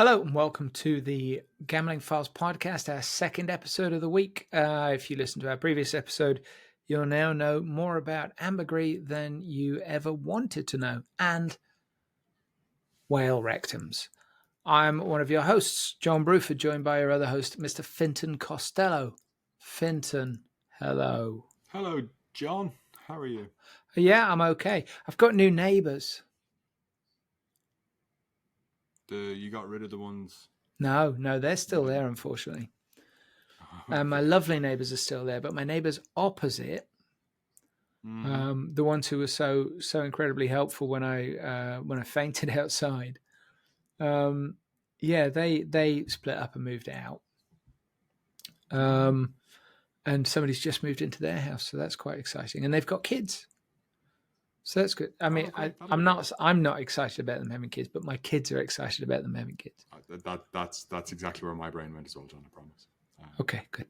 Hello and welcome to the Gambling Files podcast, our second episode of the week. If you listen to our previous episode, you'll now know more about ambergris than you ever wanted to know, and whale rectums. I'm one of your hosts, John Bruford, joined by your other host, Mr. Finton Costello. Finton, hello. Hello, John. How are you? Yeah, I'm okay. I've got new neighbours. You got rid of the ones? No, they're still there, unfortunately. My lovely neighbours are still there, but my neighbours opposite, the ones who were so incredibly helpful when I fainted outside, they split up and moved out. And somebody's just moved into their house, so that's quite exciting. And they've got kids, so that's good. I mean, I'm not excited about them having kids, but my kids are excited about them having kids. That's exactly where my brain went as well, John. I promise. Okay, good.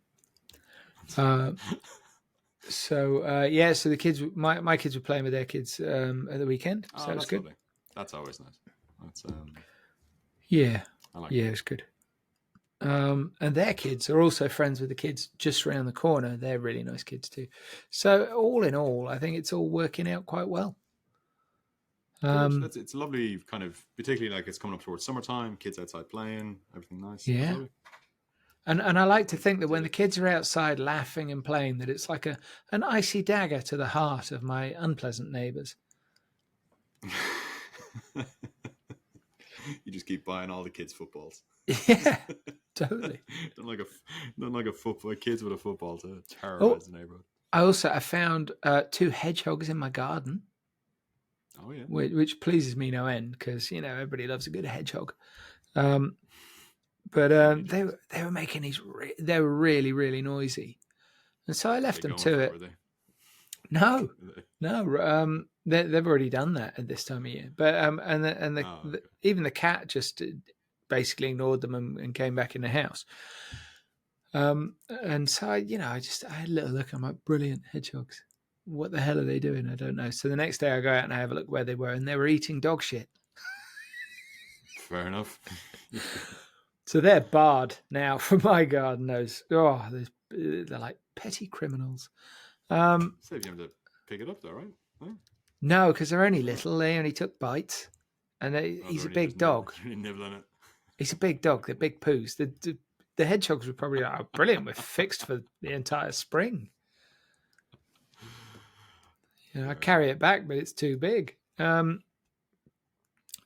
So the kids, my kids were playing with their kids at the weekend, so that was good. Lovely. That's always nice. That's it was good. And their kids are also friends with the kids just around the corner. They're really nice kids too. So all in all, I think it's all working out quite well. it's lovely, kind of, particularly like it's coming up towards summertime. Kids outside playing, everything nice. Yeah. And I like to think that when the kids are outside laughing and playing, that it's like an icy dagger to the heart of my unpleasant neighbours. You just keep buying all the kids' footballs. Yeah, totally. don't like a football. Kids with a football to terrorize the neighborhood. I found 2 hedgehogs in my garden. Oh yeah, which pleases me no end because everybody loves a good hedgehog. But they were making these. They were really, really noisy, and so I left them to it. No. They've already done that at this time of year. But even the cat just basically ignored them and came back in the house. And so I had a little look. I'm like, brilliant hedgehogs. What the hell are they doing? I don't know. So the next day I go out and I have a look where they were, and they were eating dog shit. Fair enough. So they're barred now from my garden. They're like petty criminals. So you have to pick it up though, right? Huh? No, because they're only little. They only took bites. And he's a big dog. Nibbling it. He's a big dog. They're big poos. The hedgehogs were probably brilliant. We're fixed for the entire spring. I carry it back, but it's too big. So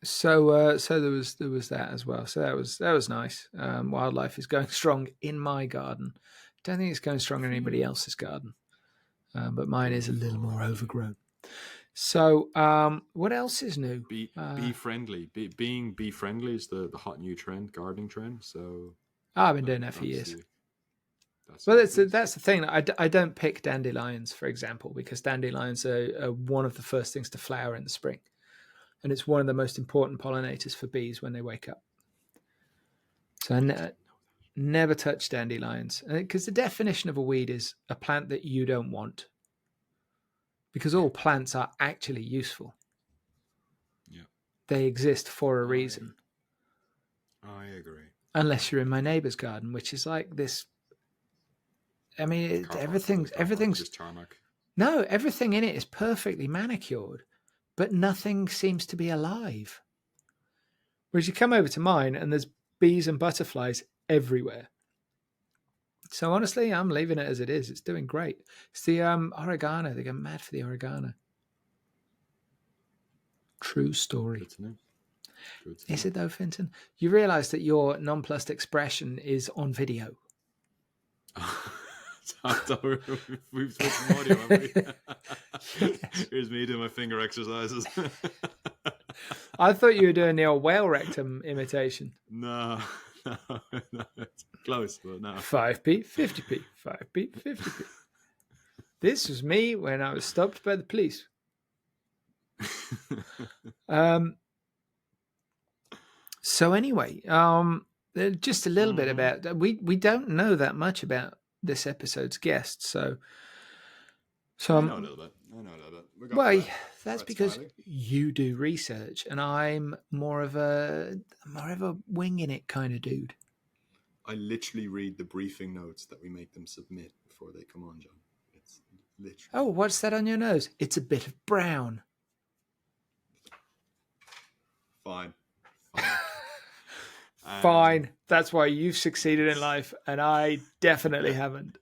there was that as well. So that was nice. Wildlife is going strong in my garden. Don't think it's going strong in anybody else's garden, but mine is a little more overgrown. So what else is new? Be friendly. Being bee friendly is the hot new trend, gardening trend. So I've been doing that for years. Well, that's the thing. I don't pick dandelions, for example, because dandelions are one of the first things to flower in the spring. And it's one of the most important pollinators for bees when they wake up. So I never touch dandelions. Because the definition of a weed is a plant that you don't want. Because all plants are actually useful. Yeah. They exist for a reason. I agree. Unless you're in my neighbour's garden, which is like this. I mean, everything's just tarmac. No, everything in it is perfectly manicured, but nothing seems to be alive. Whereas you come over to mine and there's bees and butterflies everywhere. So honestly, I'm leaving it as it is. It's doing great. It's the oregano. They go mad for the oregano. True story. Good to know. Is it though, Finton? You realise that your nonplussed expression is on video. We've switched from audio, haven't we? Yes. Here's me doing my finger exercises. I thought you were doing the old whale rectum imitation. No, it's close, but no. 5p, 50p, 5p, 50p. This was me when I was stopped by the police. So anyway, just a little bit about we don't know that much about this episode's guest, so I know a little bit. I know that. We got Well, Brett, that's Brett because Smiley. you do research, and I'm more of a winging it kind of dude. I literally read the briefing notes that we make them submit before they come on, John. It's literally. Oh, what's that on your nose? It's a bit of brown. Fine. Fine. That's why you've succeeded in life, and I definitely haven't.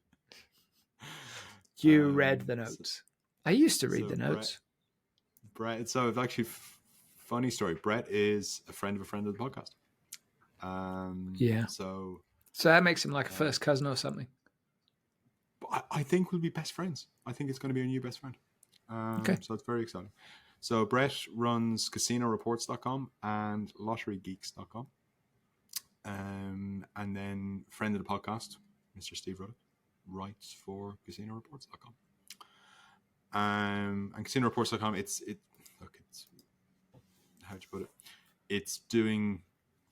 You read the notes. I used to read the notes. Brett. So it's actually funny story. Brett is a friend of the podcast. Yeah. So that makes him like a first cousin or something. I think we'll be best friends. I think it's going to be a new best friend. Okay. So it's very exciting. So Brett runs casinoreports.com and lotterygeeks.com. And then friend of the podcast, Mr. Steve Ruddock, writes for casinoreports.com. And casinoreports.com, it's how'd you put it? It's doing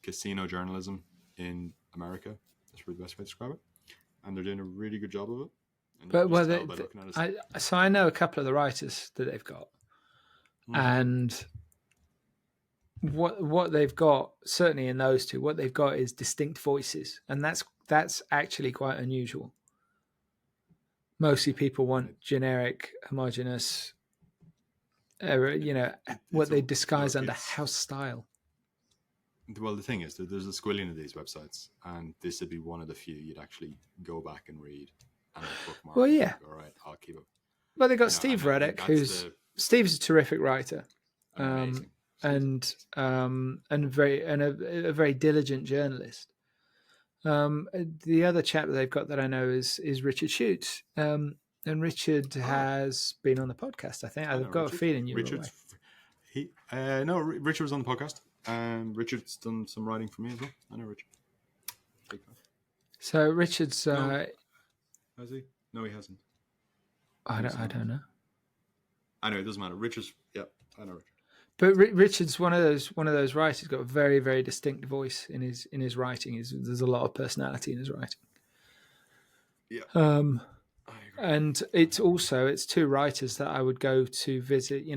casino journalism in America. That's really the best way to describe it. And they're doing a really good job of it. So I know a couple of the writers that they've got, and what they've got, certainly in those two, what they've got is distinct voices, and that's actually quite unusual. Mostly people want generic, homogenous, what they disguise under house style. Well, the thing is, there's a squillion of these websites, and this would be one of the few you'd actually go back and read. And bookmark. Well, yeah. All right, I'll keep it. Well, they got Steve Ruddock, Steve's a terrific writer, and a very diligent journalist. The other chap that they've got that I know is Richard Schutz, and Richard has been on the podcast. I think I've got a feeling you were away. Richard was on the podcast. Richard's done some writing for me as well. I know Richard. So Richard's. Has he? No, he hasn't. I don't know. I know it doesn't matter. Richard's, yeah, I know Richard. But Richard's one of those writers. He's got a very, very distinct voice in his writing. There's a lot of personality in his writing. Yeah. And it's two writers that I would go to visit.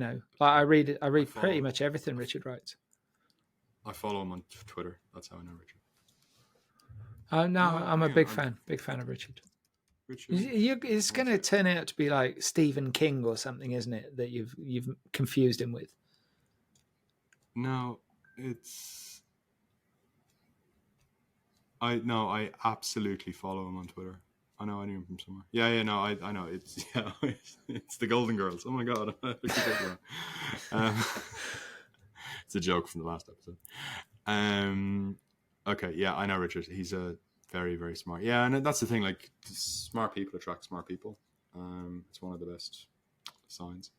I read pretty much everything Richard writes. I follow him on Twitter. That's how I know Richard. I'm a big fan of Richard. It's going to turn out to be like Stephen King or something, isn't it? That you've confused him with. No, I absolutely follow him on Twitter. I know I knew him from somewhere. I know it's the Golden Girls. Oh my god, it's a joke from the last episode. Okay, yeah, I know Richard. He's a very, very smart. Yeah, and that's the thing. Like, smart people attract smart people. It's one of the best signs.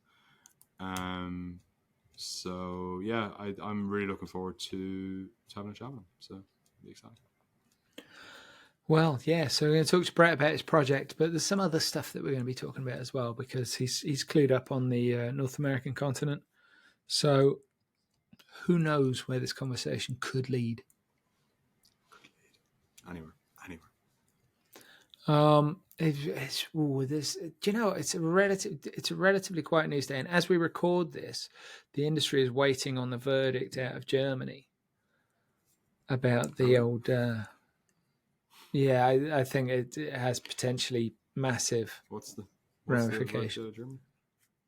So yeah, I'm really looking forward to having a chat with him. So it'll be exciting. Well, yeah. So we're going to talk to Brett about his project, but there's some other stuff that we're going to be talking about as well because he's clued up on the North American continent. So who knows where this conversation could lead? Anywhere. It's a relatively quiet news day, and as we record this, the industry is waiting on the verdict out of Germany about the old. I think it has potentially massive. What's ramification?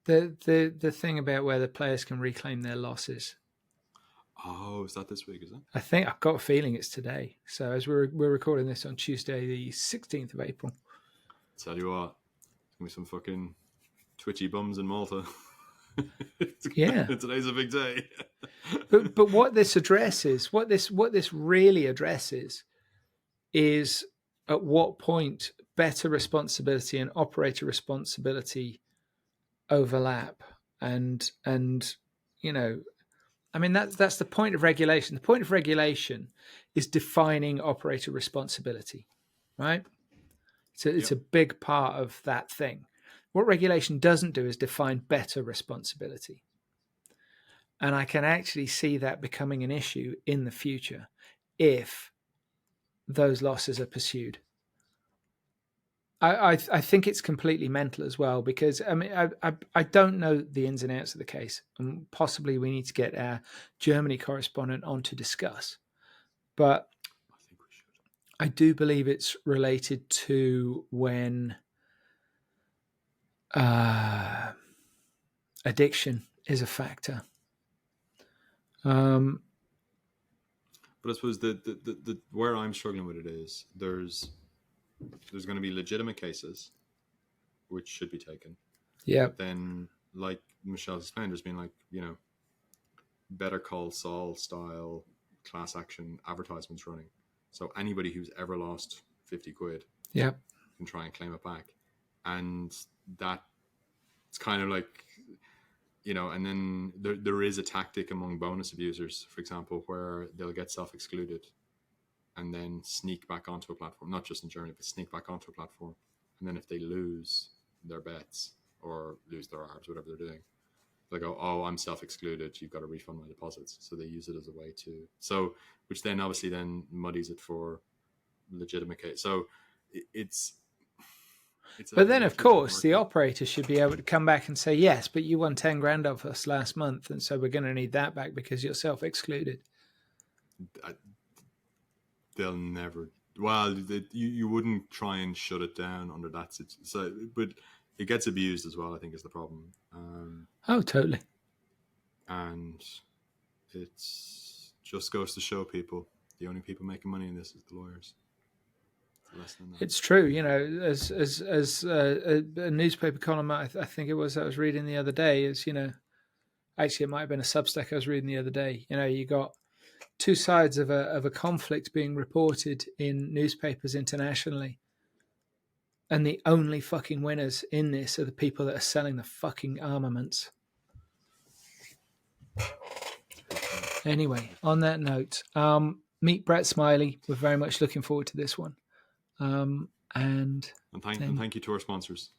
The thing about where the players can reclaim their losses. Oh, is that this week? Is it? I think I've got a feeling it's today. So as we're recording this on Tuesday, the 16th of April. Tell you what, it's gonna be some fucking twitchy bums in Malta. Today's a big day. but what this addresses, what this really addresses, is at what point better responsibility and operator responsibility overlap, and I mean, that's the point of regulation. The point of regulation is defining operator responsibility, right? So it's a big part of that thing. What regulation doesn't do is define better responsibility. And I can actually see that becoming an issue in the future if those losses are pursued. I think it's completely mental as well, because I mean I don't know the ins and outs of the case, and possibly we need to get our Germany correspondent on to discuss. But I think we should. I do believe it's related to when addiction is a factor. But I suppose the where I'm struggling with it is there's going to be legitimate cases which should be taken. Yeah. But then, like Michelle explained, there's been, like, you know, Better Call Saul style class action advertisements running. So anybody who's ever lost 50 quid Yeah. can try and claim it back. And that it's kind of like, you know, and then there is a tactic among bonus abusers, for example, where they'll get self-excluded and then sneak back onto a platform, not just in Germany, but sneak back onto a platform. And then if they lose their bets or lose their arbs, whatever they're doing, they go, oh, I'm self-excluded, you've got to refund my deposits. So they use it as a way to, so, which then obviously then muddies it for legitimate case. So it's but then, of course, the operator should be able to come back and say, yes, but you won 10 grand off us last month, and so we're going to need that back because you're self-excluded. They'll never, well, you wouldn't try and shut it down under that situation. So, but it gets abused as well, I think, is the problem. Oh, totally. And it's just goes to show people, the only people making money in this is the lawyers. It's true, you know, as a newspaper column, I think it was, I was reading the other day, is, you know, actually it might have been a Substack I was reading the other day. You know, you got two sides of a conflict being reported in newspapers internationally, and the only fucking winners in this are the people that are selling the fucking armaments. Anyway, on that note, meet Brett Smiley. We're very much looking forward to this one. And thank you to our sponsors.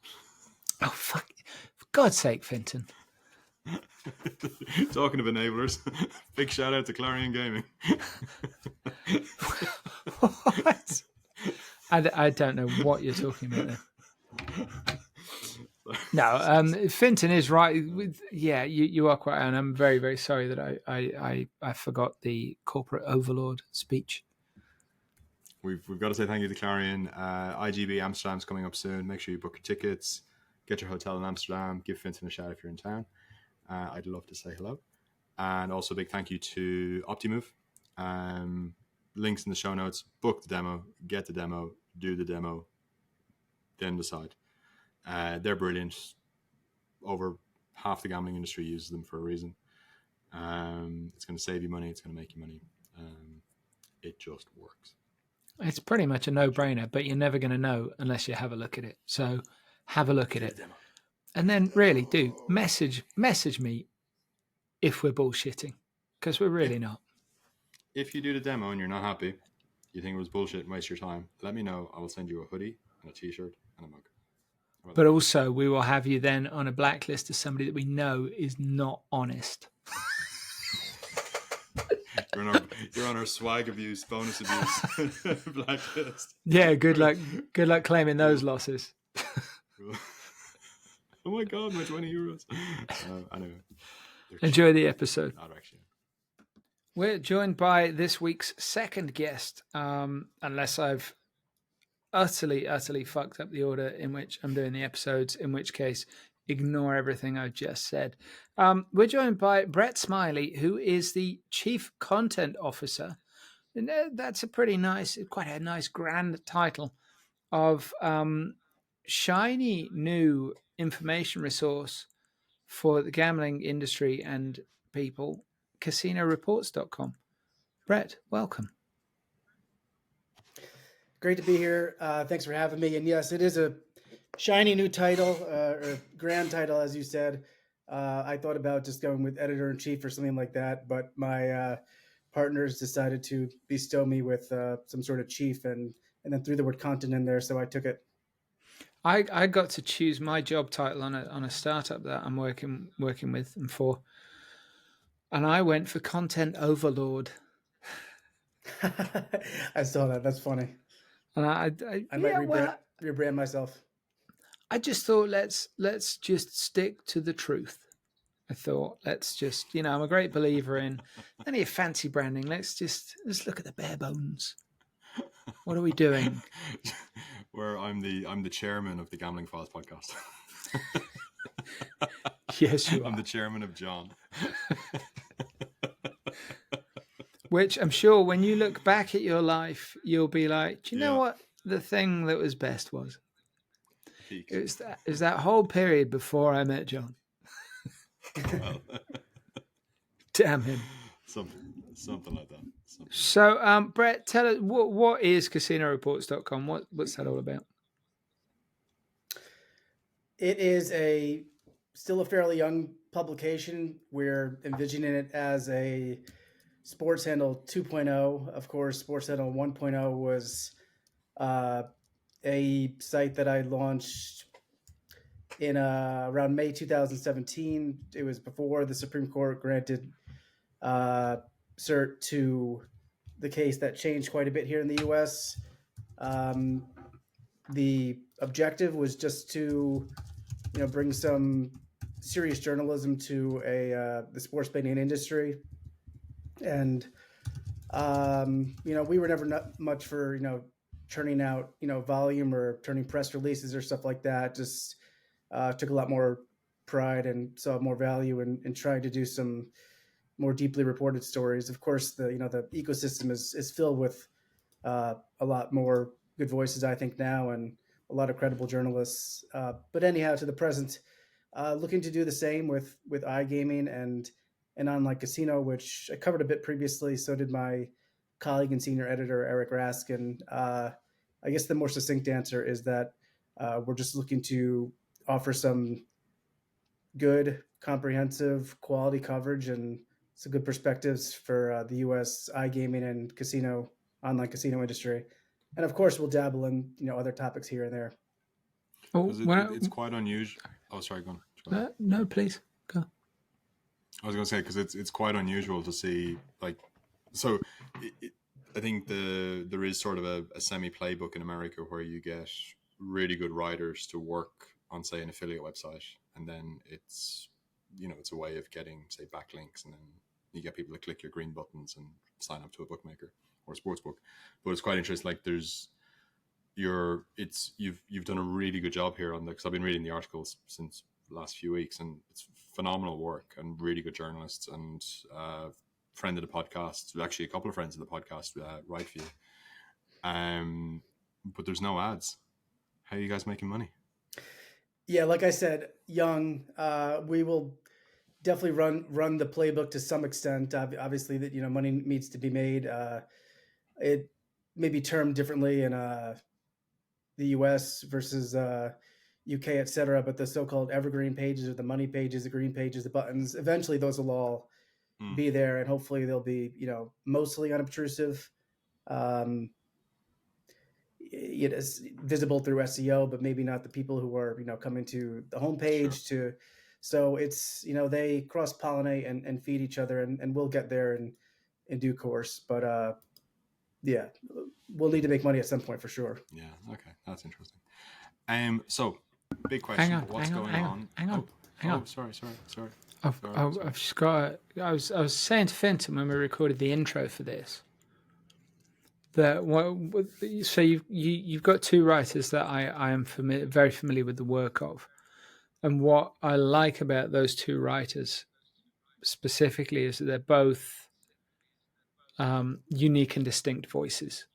Oh, fuck. For God's sake, Finton. Talking of enablers, big shout out to Clarion Gaming. What? I don't know what you're talking about there. No, Finton is right. Yeah, you are quite, and I'm very, very sorry that I forgot the corporate overlord speech. We've got to say thank you to Clarion. IGB Amsterdam's coming up soon. Make sure you book your tickets, get your hotel in Amsterdam, give Finton a shout if you're in town. I'd love to say hello. And also a big thank you to Optimove. Links in the show notes. Book the demo, get the demo, do the demo, then decide. They're brilliant. Over half the gambling industry uses them for a reason. It's going to save you money. It's going to make you money. It just works. It's pretty much a no-brainer, but you're never going to know unless you have a look at it. So have a look at it. And then really do message me if we're bullshitting, because we're really not. If you do the demo and you're not happy, you think it was bullshit and waste your time, let me know. I will send you a hoodie and a t-shirt and a mug. But also we will have you then on a blacklist as somebody that we know is not honest. You're on our swag abuse, bonus abuse blacklist. Yeah, good luck claiming those losses. Oh my god, my 20 euros. Anyway. Enjoy the episode. Not actually. We're joined by this week's second guest, unless I've utterly fucked up the order in which I'm doing the episodes, in which case ignore everything I've just said. We're joined by Brett Smiley, who is the Chief Content Officer. And that's a pretty nice, quite a nice grand title of shiny new information resource for the gambling industry and people, casinoreports.com. Brett, welcome. Great to be here. Thanks for having me. And yes, it is a shiny new title, or grand title, as you said. I thought about just going with editor-in-chief or something like that, but my partners decided to bestow me with some sort of chief, and then threw the word content in there, so I took it. I got to choose my job title on a startup that I'm working with and for, and I went for content overlord. I saw that. That's funny. And I might regret rebrand myself. I just thought let's just stick to the truth. I thought let's just, I'm a great believer in any fancy branding. Let's look at the bare bones. What are we doing? Where I'm the chairman of the Gambling Files podcast. Yes, you are. I'm the chairman of John. Which I'm sure when you look back at your life, you'll be like, do you know what the thing that was best was? It was that whole period before I met John. Well, damn him. Something like that. So, Brett, tell us what is casinoreports.com? What's that all about? It is still a fairly young publication. We're envisioning it as a Sports Handle 2.0. Of course, Sports Handle 1.0 was a site that I launched in around May 2017. It was before the Supreme Court granted cert to the case that changed quite a bit here in the U.S. The objective was just to, bring some serious journalism to the sports betting industry, and we were never not much for churning out volume or turning press releases or stuff like that. Just took a lot more pride and saw more value in trying to do some more deeply reported stories. Of course, the ecosystem is filled with a lot more good voices, I think, now, and a lot of credible journalists. But anyhow, to the present, looking to do the same with iGaming and online casino, which I covered a bit previously. So did my colleague and senior editor, Eric Raskin. I guess the more succinct answer is that we're just looking to offer some good, comprehensive, quality coverage and some good perspectives for the U.S. iGaming and online casino industry. And of course, we'll dabble in other topics here and there. It's quite unusual. Oh, sorry, go on. No, please go. I was going to say, because it's quite unusual to see, I think there is sort of a semi playbook in America where you get really good writers to work on, say, an affiliate website, and then it's a way of getting, say, backlinks, and then you get people to click your green buttons and sign up to a bookmaker or a sports book. But it's quite interesting. You've done a really good job here on because I've been reading the articles since the last few weeks, and it's phenomenal work and really good journalists and friend of the podcast, actually a couple of friends of the podcast write for you. But there's no ads. How are you guys making money? Yeah, like I said, young. We will definitely run the playbook to some extent. Obviously, that money needs to be made. It may be termed differently in the U.S. versus UK, etc. But the so-called evergreen pages, or the money pages, the green pages, the buttons, eventually those will all be there, and hopefully they'll be mostly unobtrusive. It is visible through SEO, but maybe not the people who are coming to the homepage. Sure. So it's they cross-pollinate and feed each other, and we'll get there in due course. But yeah, we'll need to make money at some point for sure. Yeah, okay, that's interesting. So big question: what's going on? Hang on. Sorry. I've just got. I was saying to Fenton when we recorded the intro for this that so you've got two writers that I am very familiar with the work of, and what I like about those two writers specifically is that they're both unique and distinct voices.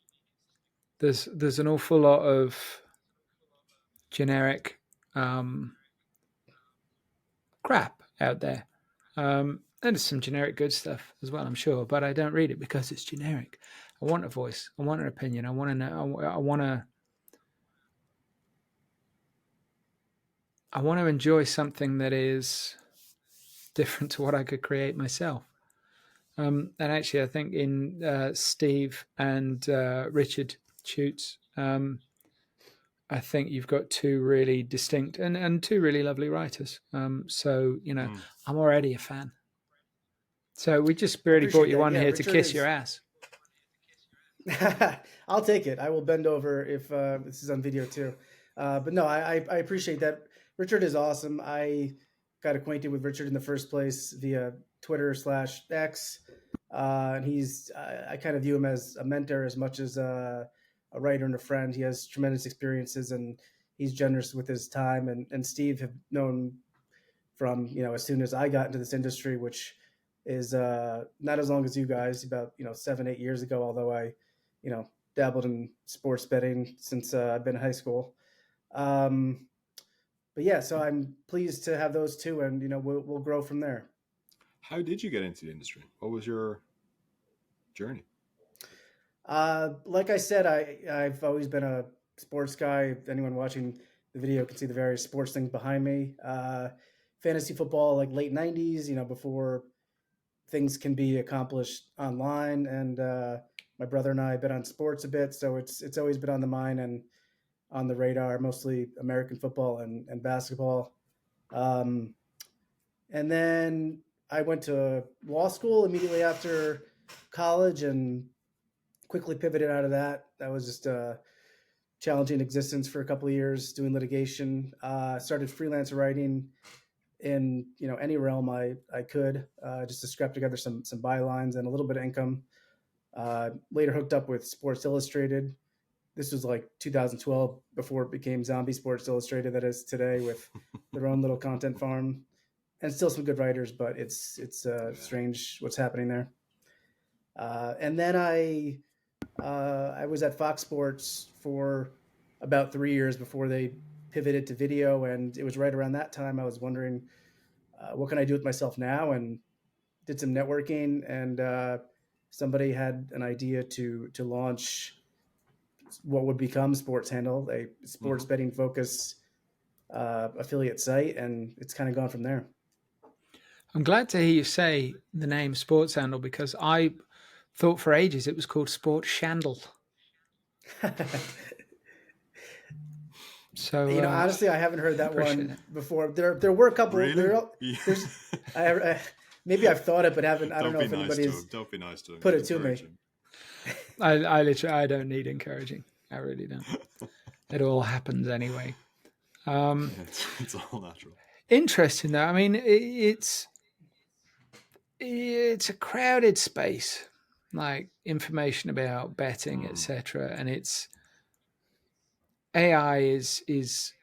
There's an awful lot of generic crap out there. And there's some generic good stuff as well, I'm sure, but I don't read it because it's generic. I want a voice. I want an opinion. I want to know. I want to enjoy something that is different to what I could create myself. And actually, I think in Steve and Richard Schutz, I think you've got two really distinct and two really lovely writers. So, I'm already a fan. So we just barely brought you on here Richard to kiss your ass. I'll take it. I will bend over if this is on video too. But no, I appreciate that. Richard is awesome. I got acquainted with Richard in the first place via Twitter/X. And I kind of view him as a mentor as much as a writer and a friend. He has tremendous experiences and he's generous with his time. And Steve have known from, as soon as I got into this industry, which is not as long as you guys, about, 7-8 years ago, although I, dabbled in sports betting since I've been in high school. But yeah, so I'm pleased to have those two, and we'll grow from there. How did you get into the industry? What was your journey? Like I said, I've always been a sports guy. If anyone watching the video can see the various sports things behind me. Fantasy football, like late '90s, before things can be accomplished online. And my brother and I bet on sports a bit, so it's always been on the mind and on the radar, mostly American football and basketball. And then I went to law school immediately after college and quickly pivoted out of that. That was just a challenging existence for a couple of years doing litigation. Started freelance writing in any realm I could, just to scrap together some bylines and a little bit of income. Later hooked up with Sports Illustrated. This was like 2012 before it became Zombie Sports Illustrated that is today, with their own little content farm and still some good writers, but it's strange what's happening there. And then I was at Fox Sports for about 3 years before they pivoted to video, and it was right around that time I was wondering, what can I do with myself now, and did some networking, and somebody had an idea to launch what would become Sports Handle, a sports betting focus affiliate site, and it's kind of gone from there. I'm glad to hear you say the name Sports Handle, because I thought for ages it was called Sports Shandle. So honestly, I haven't heard that one before. There were a couple. Really? Maybe I've thought it, but haven't. I don't know if anybody's don't be nice to him. Put it to me. I literally, I don't need encouraging. I really don't. It all happens anyway. It's all natural. Interesting though. I mean, it's a crowded space, like information about betting, etc. And it's AI is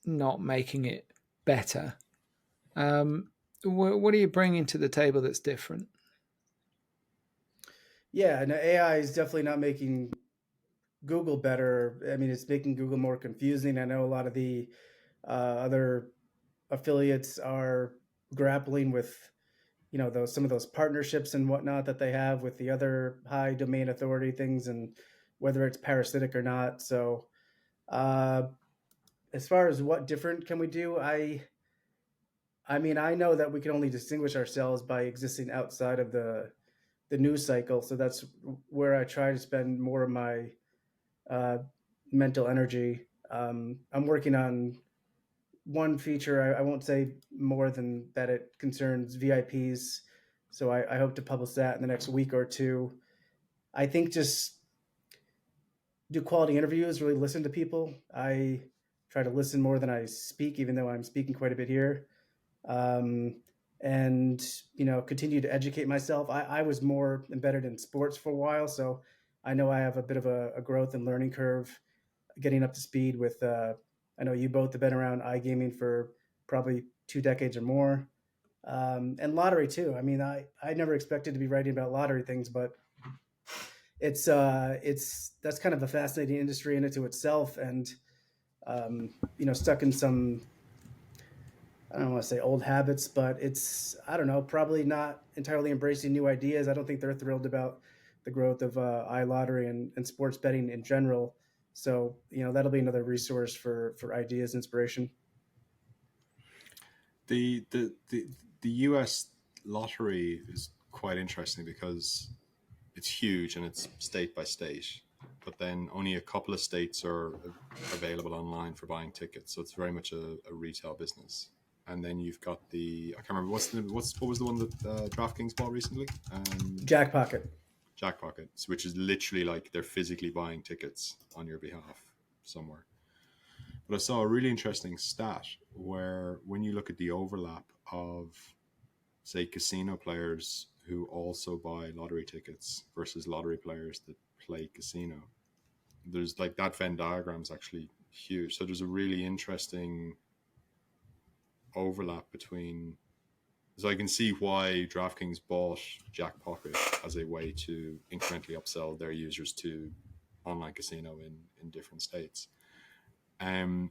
not making it better. What are you bringing to the table that's different? Yeah, no, AI is definitely not making Google better. I mean, it's making Google more confusing. I know a lot of the other affiliates are grappling with, some of those partnerships and whatnot that they have with the other high domain authority things, and whether it's parasitic or not. So, as far as what different can we do, I mean, I know that we can only distinguish ourselves by existing outside of the news cycle. So that's where I try to spend more of my mental energy. I'm working on one feature. I won't say more than that. It concerns VIPs. So I hope to publish that in the next week or two. I think just do quality interviews, really listen to people. I try to listen more than I speak, even though I'm speaking quite a bit here. And continue to educate myself. I was more embedded in sports for a while, so I know I have a bit of a growth and learning curve getting up to speed with. I know you both have been around iGaming for probably 2 decades or more, and lottery too. I mean, I never expected to be writing about lottery things, but it's that's kind of a fascinating industry in it to itself, and stuck in some, I don't want to say old habits, but it's, I don't know, probably not entirely embracing new ideas. I don't think they're thrilled about the growth of iLottery and sports betting in general. So, that'll be another resource for ideas, inspiration. The US lottery is quite interesting because it's huge and it's state by state, but then only a couple of states are available online for buying tickets. So it's very much a retail business. And then you've got I can't remember what was the one that DraftKings bought recently? Jackpocket, which is literally like they're physically buying tickets on your behalf somewhere. But I saw a really interesting stat where when you look at the overlap of, say, casino players who also buy lottery tickets versus lottery players that play casino, there's like that Venn diagram is actually huge. So there's a really interesting overlap between. So I can see why DraftKings bought Jackpocket as a way to incrementally upsell their users to online casino in different states. I'm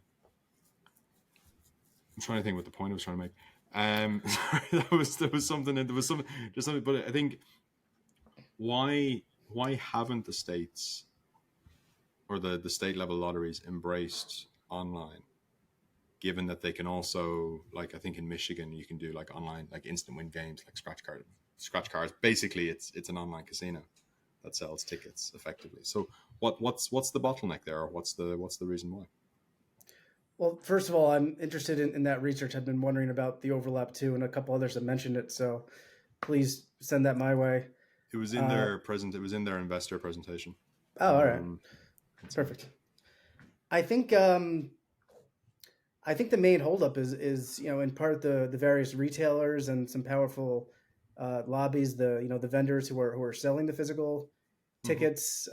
trying to think what the point I was trying to make. Sorry, there was something, but I think why haven't the states or the state level lotteries embraced online, given that they can also, like I think in Michigan you can do like online like instant win games like scratch cards. Basically it's an online casino that sells tickets effectively. So what's the bottleneck there, or what's the reason why? Well, first of all, I'm interested in that research. I've been wondering about the overlap too, and a couple others have mentioned it. So please send that my way. It was in It was in their investor presentation. Oh, all right, perfect. I think the main holdup is in part the various retailers and some powerful lobbies. The vendors who are selling the physical tickets.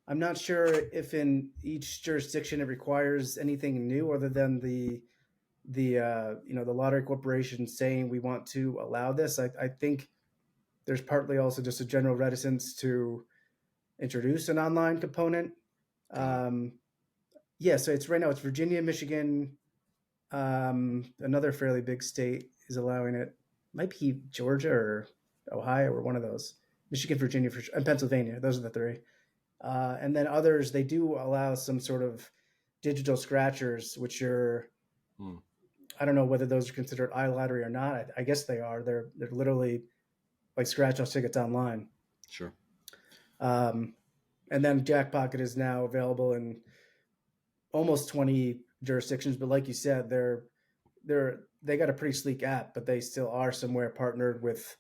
I'm not sure if in each jurisdiction it requires anything new other than the lottery corporation saying we want to allow this. I think there's partly also just a general reticence to introduce an online component. So it's right now it's Virginia, Michigan, another fairly big state is allowing it. Might be Georgia or Ohio or one of those. Michigan, Virginia, and Pennsylvania. Those are the three. And then others, they do allow some sort of digital scratchers, which are, I don't know whether those are considered iLottery or not. I guess they are. They're literally like scratch off tickets online. Sure. And then Jackpocket is now available in almost 20 jurisdictions. But like you said, they got a pretty sleek app, but they still are somewhere partnered with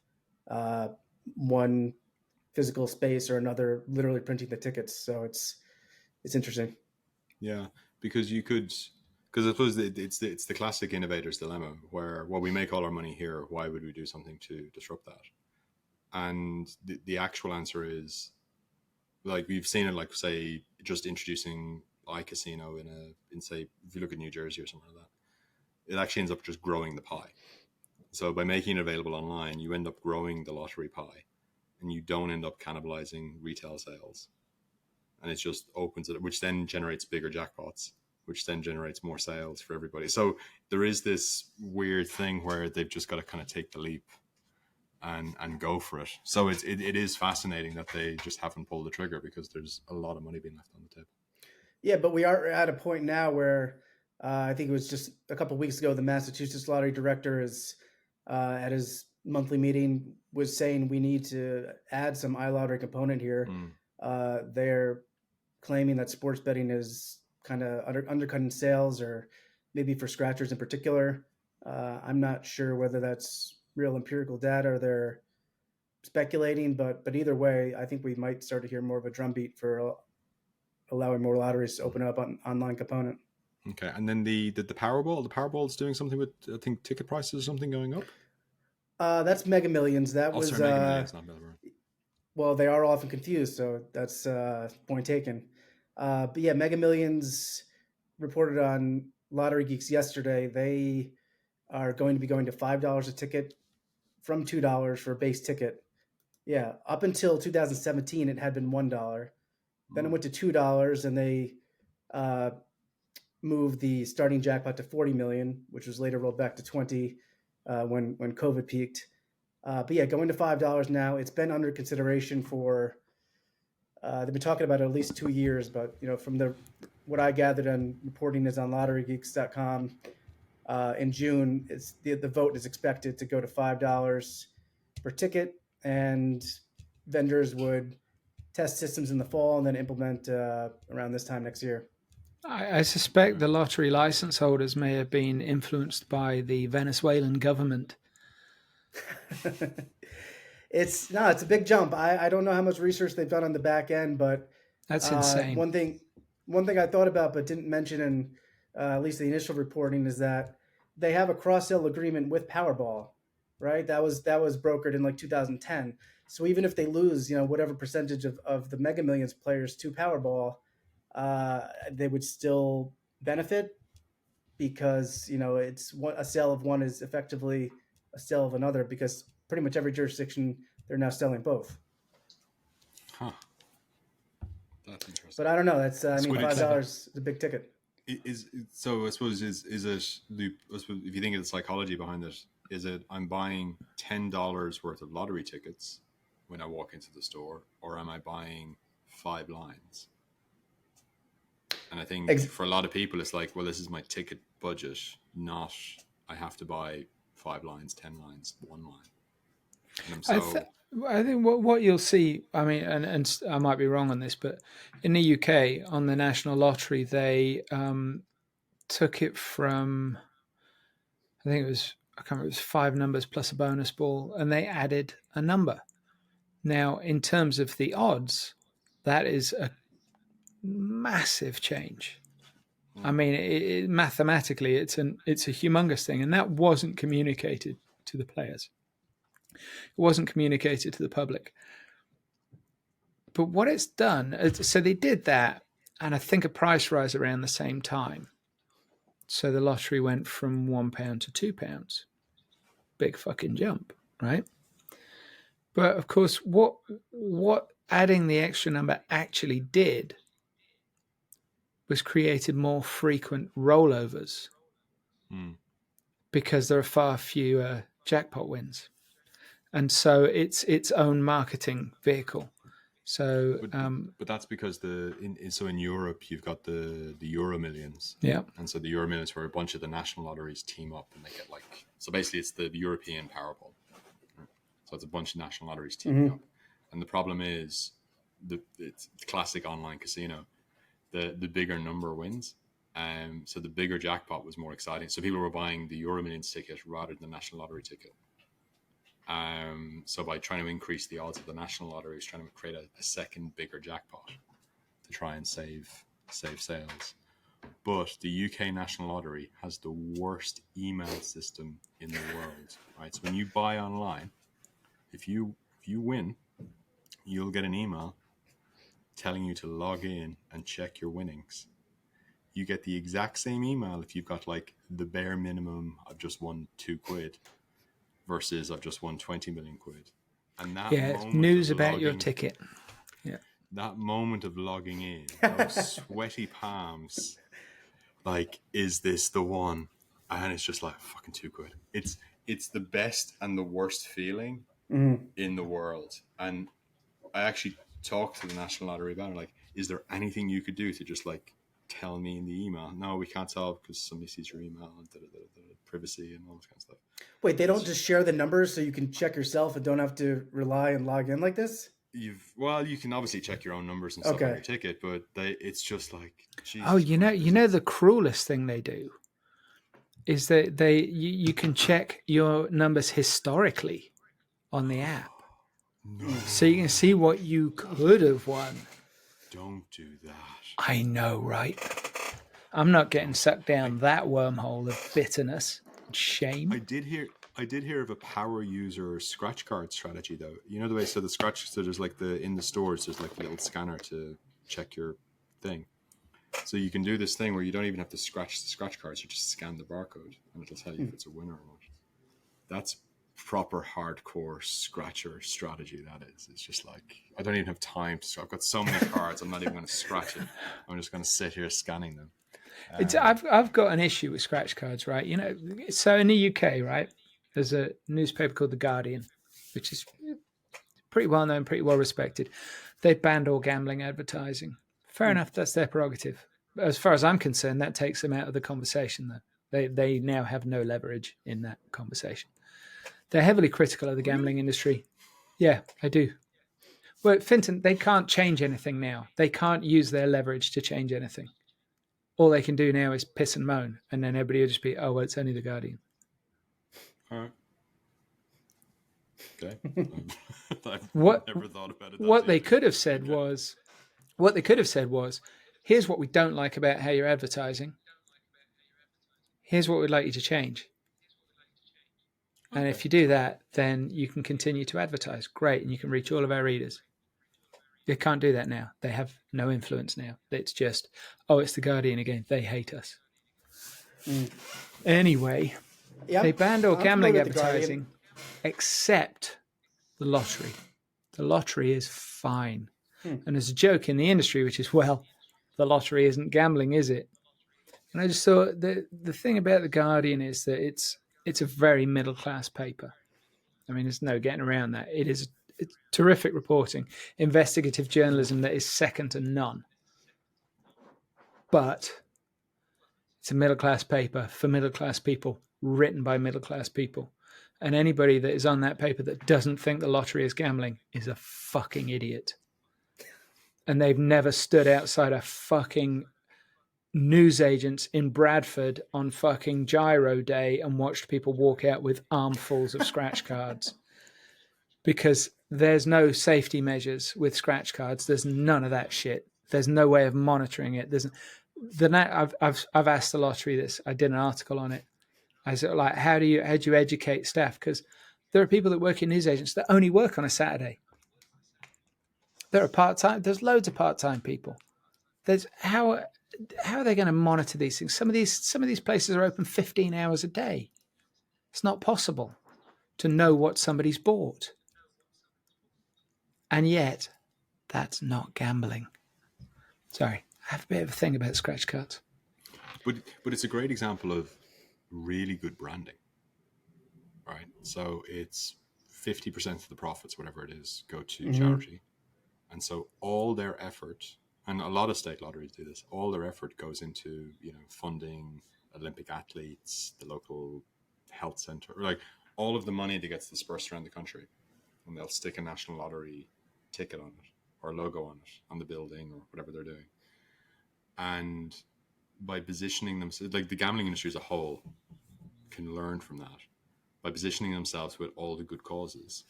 one physical space or another, literally printing the tickets. So it's interesting. Yeah, because I suppose it's the classic innovator's dilemma where, well, we make all our money here. Why would we do something to disrupt that? And the actual answer is, like we've seen it, like say just introducing iCasino in say if you look at New Jersey or something like that, it actually ends up just growing the pie. So by making it available online, you end up growing the lottery pie, and you don't end up cannibalizing retail sales. And it just opens it, which then generates bigger jackpots, which then generates more sales for everybody. So there is this weird thing where they've just got to kind of take the leap and go for it. So it is fascinating that they just haven't pulled the trigger, because there's a lot of money being left on the table. Yeah, but we are at a point now where I think it was just a couple of weeks ago, the Massachusetts lottery director is at his monthly meeting was saying we need to add some iLottery component here. They're claiming that sports betting is kind of undercutting sales, or maybe for scratchers in particular. I'm not sure whether that's real empirical data or they're speculating, but either way, I think we might start to hear more of a drumbeat for allowing more lotteries to open up on online component. Okay, and then the Powerball is doing something with, I think, ticket prices or something going up. That's Mega Millions. That was Mega Millions, not Mega. Well, they are often confused, so that's point taken. But yeah, Mega Millions reported on Lottery Geeks yesterday. They are going to be going to $5 a ticket from $2 for a base ticket. Yeah, up until 2017, it had been $1. Then it went to $2, and they moved the starting jackpot to 40 million, which was later rolled back to 20 when COVID peaked. But yeah, going to $5 now. It's been under consideration for. They've been talking about it at least 2 years, but from what I gathered and reporting is on LotteryGeeks.com. In June, the vote is expected to go to $5 per ticket, and vendors would test systems in the fall and then implement around this time next year. I suspect the lottery license holders may have been influenced by the Venezuelan government. It's a big jump. I don't know how much research they've done on the back end, but that's insane. One thing, one thing I thought about but didn't mention in at least the initial reporting is that they have a cross-sell agreement with Powerball, right? That was brokered in like 2010. So even if they lose, whatever percentage of the Mega Millions players to Powerball, they would still benefit because it's a sale of one is effectively a sale of another because pretty much every jurisdiction they're now selling both. Huh. That's interesting. But I don't know. That's $5 is a big ticket. So I suppose is it if you think of the psychology behind it, is it I'm buying $10 worth of lottery tickets when I walk into the store, or am I buying 5 lines? And I think for a lot of people, it's like, well, this is my ticket budget, not I have to buy 5 lines, 10 lines, 1 line. I think what you'll see, I mean, and I might be wrong on this, but in the UK on the National Lottery, they took it from, I think it was, I can't remember, it was 5 numbers plus a bonus ball, and they added a number. Now, in terms of the odds, that is a massive change. I mean, mathematically, it's a humongous thing, and that wasn't communicated to the players. It wasn't communicated to the public. But what it's done, so they did that, and I think a price rise around the same time. So the lottery went from £1 to £2. Big fucking jump, right? But of course, what adding the extra number actually did was created more frequent rollovers because there are far fewer jackpot wins. And so it's its own marketing vehicle. So, but that's because in Europe you've got the Euro Millions, yeah, and so the Euro Millions where a bunch of the national lotteries team up and they get so basically it's the European Powerball. So it's a bunch of national lotteries teaming up, and the problem is it's classic online casino. The bigger number wins, so the bigger jackpot was more exciting. So people were buying the Euro Millions ticket rather than the national lottery ticket. So by trying to increase the odds of the national lottery, it's trying to create a second bigger jackpot to try and save sales. But the UK National Lottery has the worst email system in the world. Right, so when you buy online, if you win, you'll get an email telling you to log in and check your winnings. You get the exact same email if you've got the bare minimum of just won £2 versus I've just won 20 million quid. And that news about your ticket. Yeah. That moment of logging in, those sweaty palms, is this the one? And it's just fucking £2. It's the best and the worst feeling in the world. And I actually talked to the National Lottery about it, is there anything you could do to just tell me in the email? No, we can't tell because somebody sees your email and privacy and all this kind of stuff. Wait, they don't just share the numbers so you can check yourself and don't have to rely and log in like this? You can obviously check your own numbers and stuff on your ticket, but it's just Jesus you know the cruelest thing they do is that you can check your numbers historically on the app. No. So you can see what you could have won. Don't do that. I know, right? I'm not getting sucked down that wormhole of bitterness and shame. I did hear of a power user scratch card strategy though. You know the way, so there's in the stores there's a little scanner to check your thing. So you can do this thing where you don't even have to scratch the scratch cards, you just scan the barcode and it'll tell you if it's a winner or not. That's proper hardcore scratcher strategy. That is. It's just I don't even have time to. I've got so many cards. I'm not even going to scratch it. I'm just going to sit here scanning them. I've got an issue with scratch cards, right? So in the UK, right, there's a newspaper called The Guardian, which is pretty well known, pretty well respected. They banned all gambling advertising. Fair enough, that's their prerogative. As far as I'm concerned, that takes them out of the conversation. Though they now have no leverage in that conversation. They're heavily critical of the gambling industry. Yeah, I do. Well, Finton, they can't change anything now. They can't use their leverage to change anything. All they can do now is piss and moan, and then everybody will just be, oh, well, it's only The Guardian. All right. Okay. I've never thought about it. What they could have said was, here's what we don't like about how you're advertising. Here's what we'd like you to change. And if you do that, then you can continue to advertise. Great. And you can reach all of our readers. They can't do that now. They have no influence now. It's just, oh, it's the Guardian again. They hate us. Anyway, they banned all gambling advertising except the lottery. The lottery is fine. And there's a joke in the industry, which is, well, the lottery isn't gambling, is it? And I just thought the thing about the Guardian is that it's a very middle class paper. I mean, there's no getting around that. It's terrific reporting, investigative journalism that is second to none. But it's a middle class paper for middle class people, written by middle class people. And anybody that is on that paper that doesn't think the lottery is gambling is a fucking idiot. And they've never stood outside a fucking newsagents in Bradford on fucking Gyro Day and watched people walk out with armfuls of scratch cards. Because there's no safety measures with scratch cards. There's none of that shit. There's no way of monitoring it. I've asked the lottery this. I did an article on it. I said, like, how do you educate staff? Because there are people that work in newsagents that only work on a Saturday. There are part-time. There's loads of part-time people. How are they going to monitor these things? Some of these places are open 15 hours a day. It's not possible to know what somebody's bought. And yet, that's not gambling. Sorry, I have a bit of a thing about scratch cards. But it's a great example of really good branding, right? So it's 50% of the profits, whatever it is, go to charity. And so all their effort, and a lot of state lotteries do this, all their effort goes into, funding Olympic athletes, the local health center, like all of the money that gets dispersed around the country. And they'll stick a national lottery ticket on it or a logo on it, on the building or whatever they're doing. And by positioning themselves, like the gambling industry as a whole can learn from that, by positioning themselves with all the good causes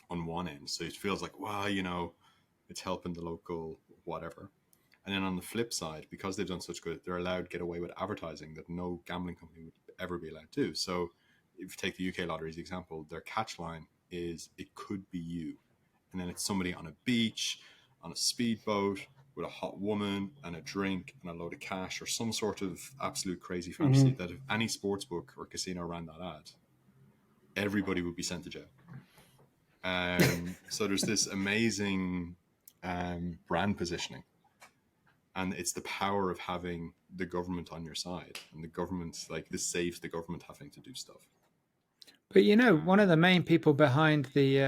on one end. So it feels like, wow, it's helping the local whatever. And then on the flip side, because they've done such good, they're allowed to get away with advertising that no gambling company would ever be allowed to. So if you take the UK lottery's example, their catch line is, it could be you. And then it's somebody on a beach, on a speedboat, with a hot woman and a drink and a load of cash, or some sort of absolute crazy fantasy that if any sportsbook or casino ran that ad, everybody would be sent to jail. So there's this amazing brand positioning, and it's the power of having the government on your side, and the government, like, this saves the government having to do stuff. But one of the main people behind the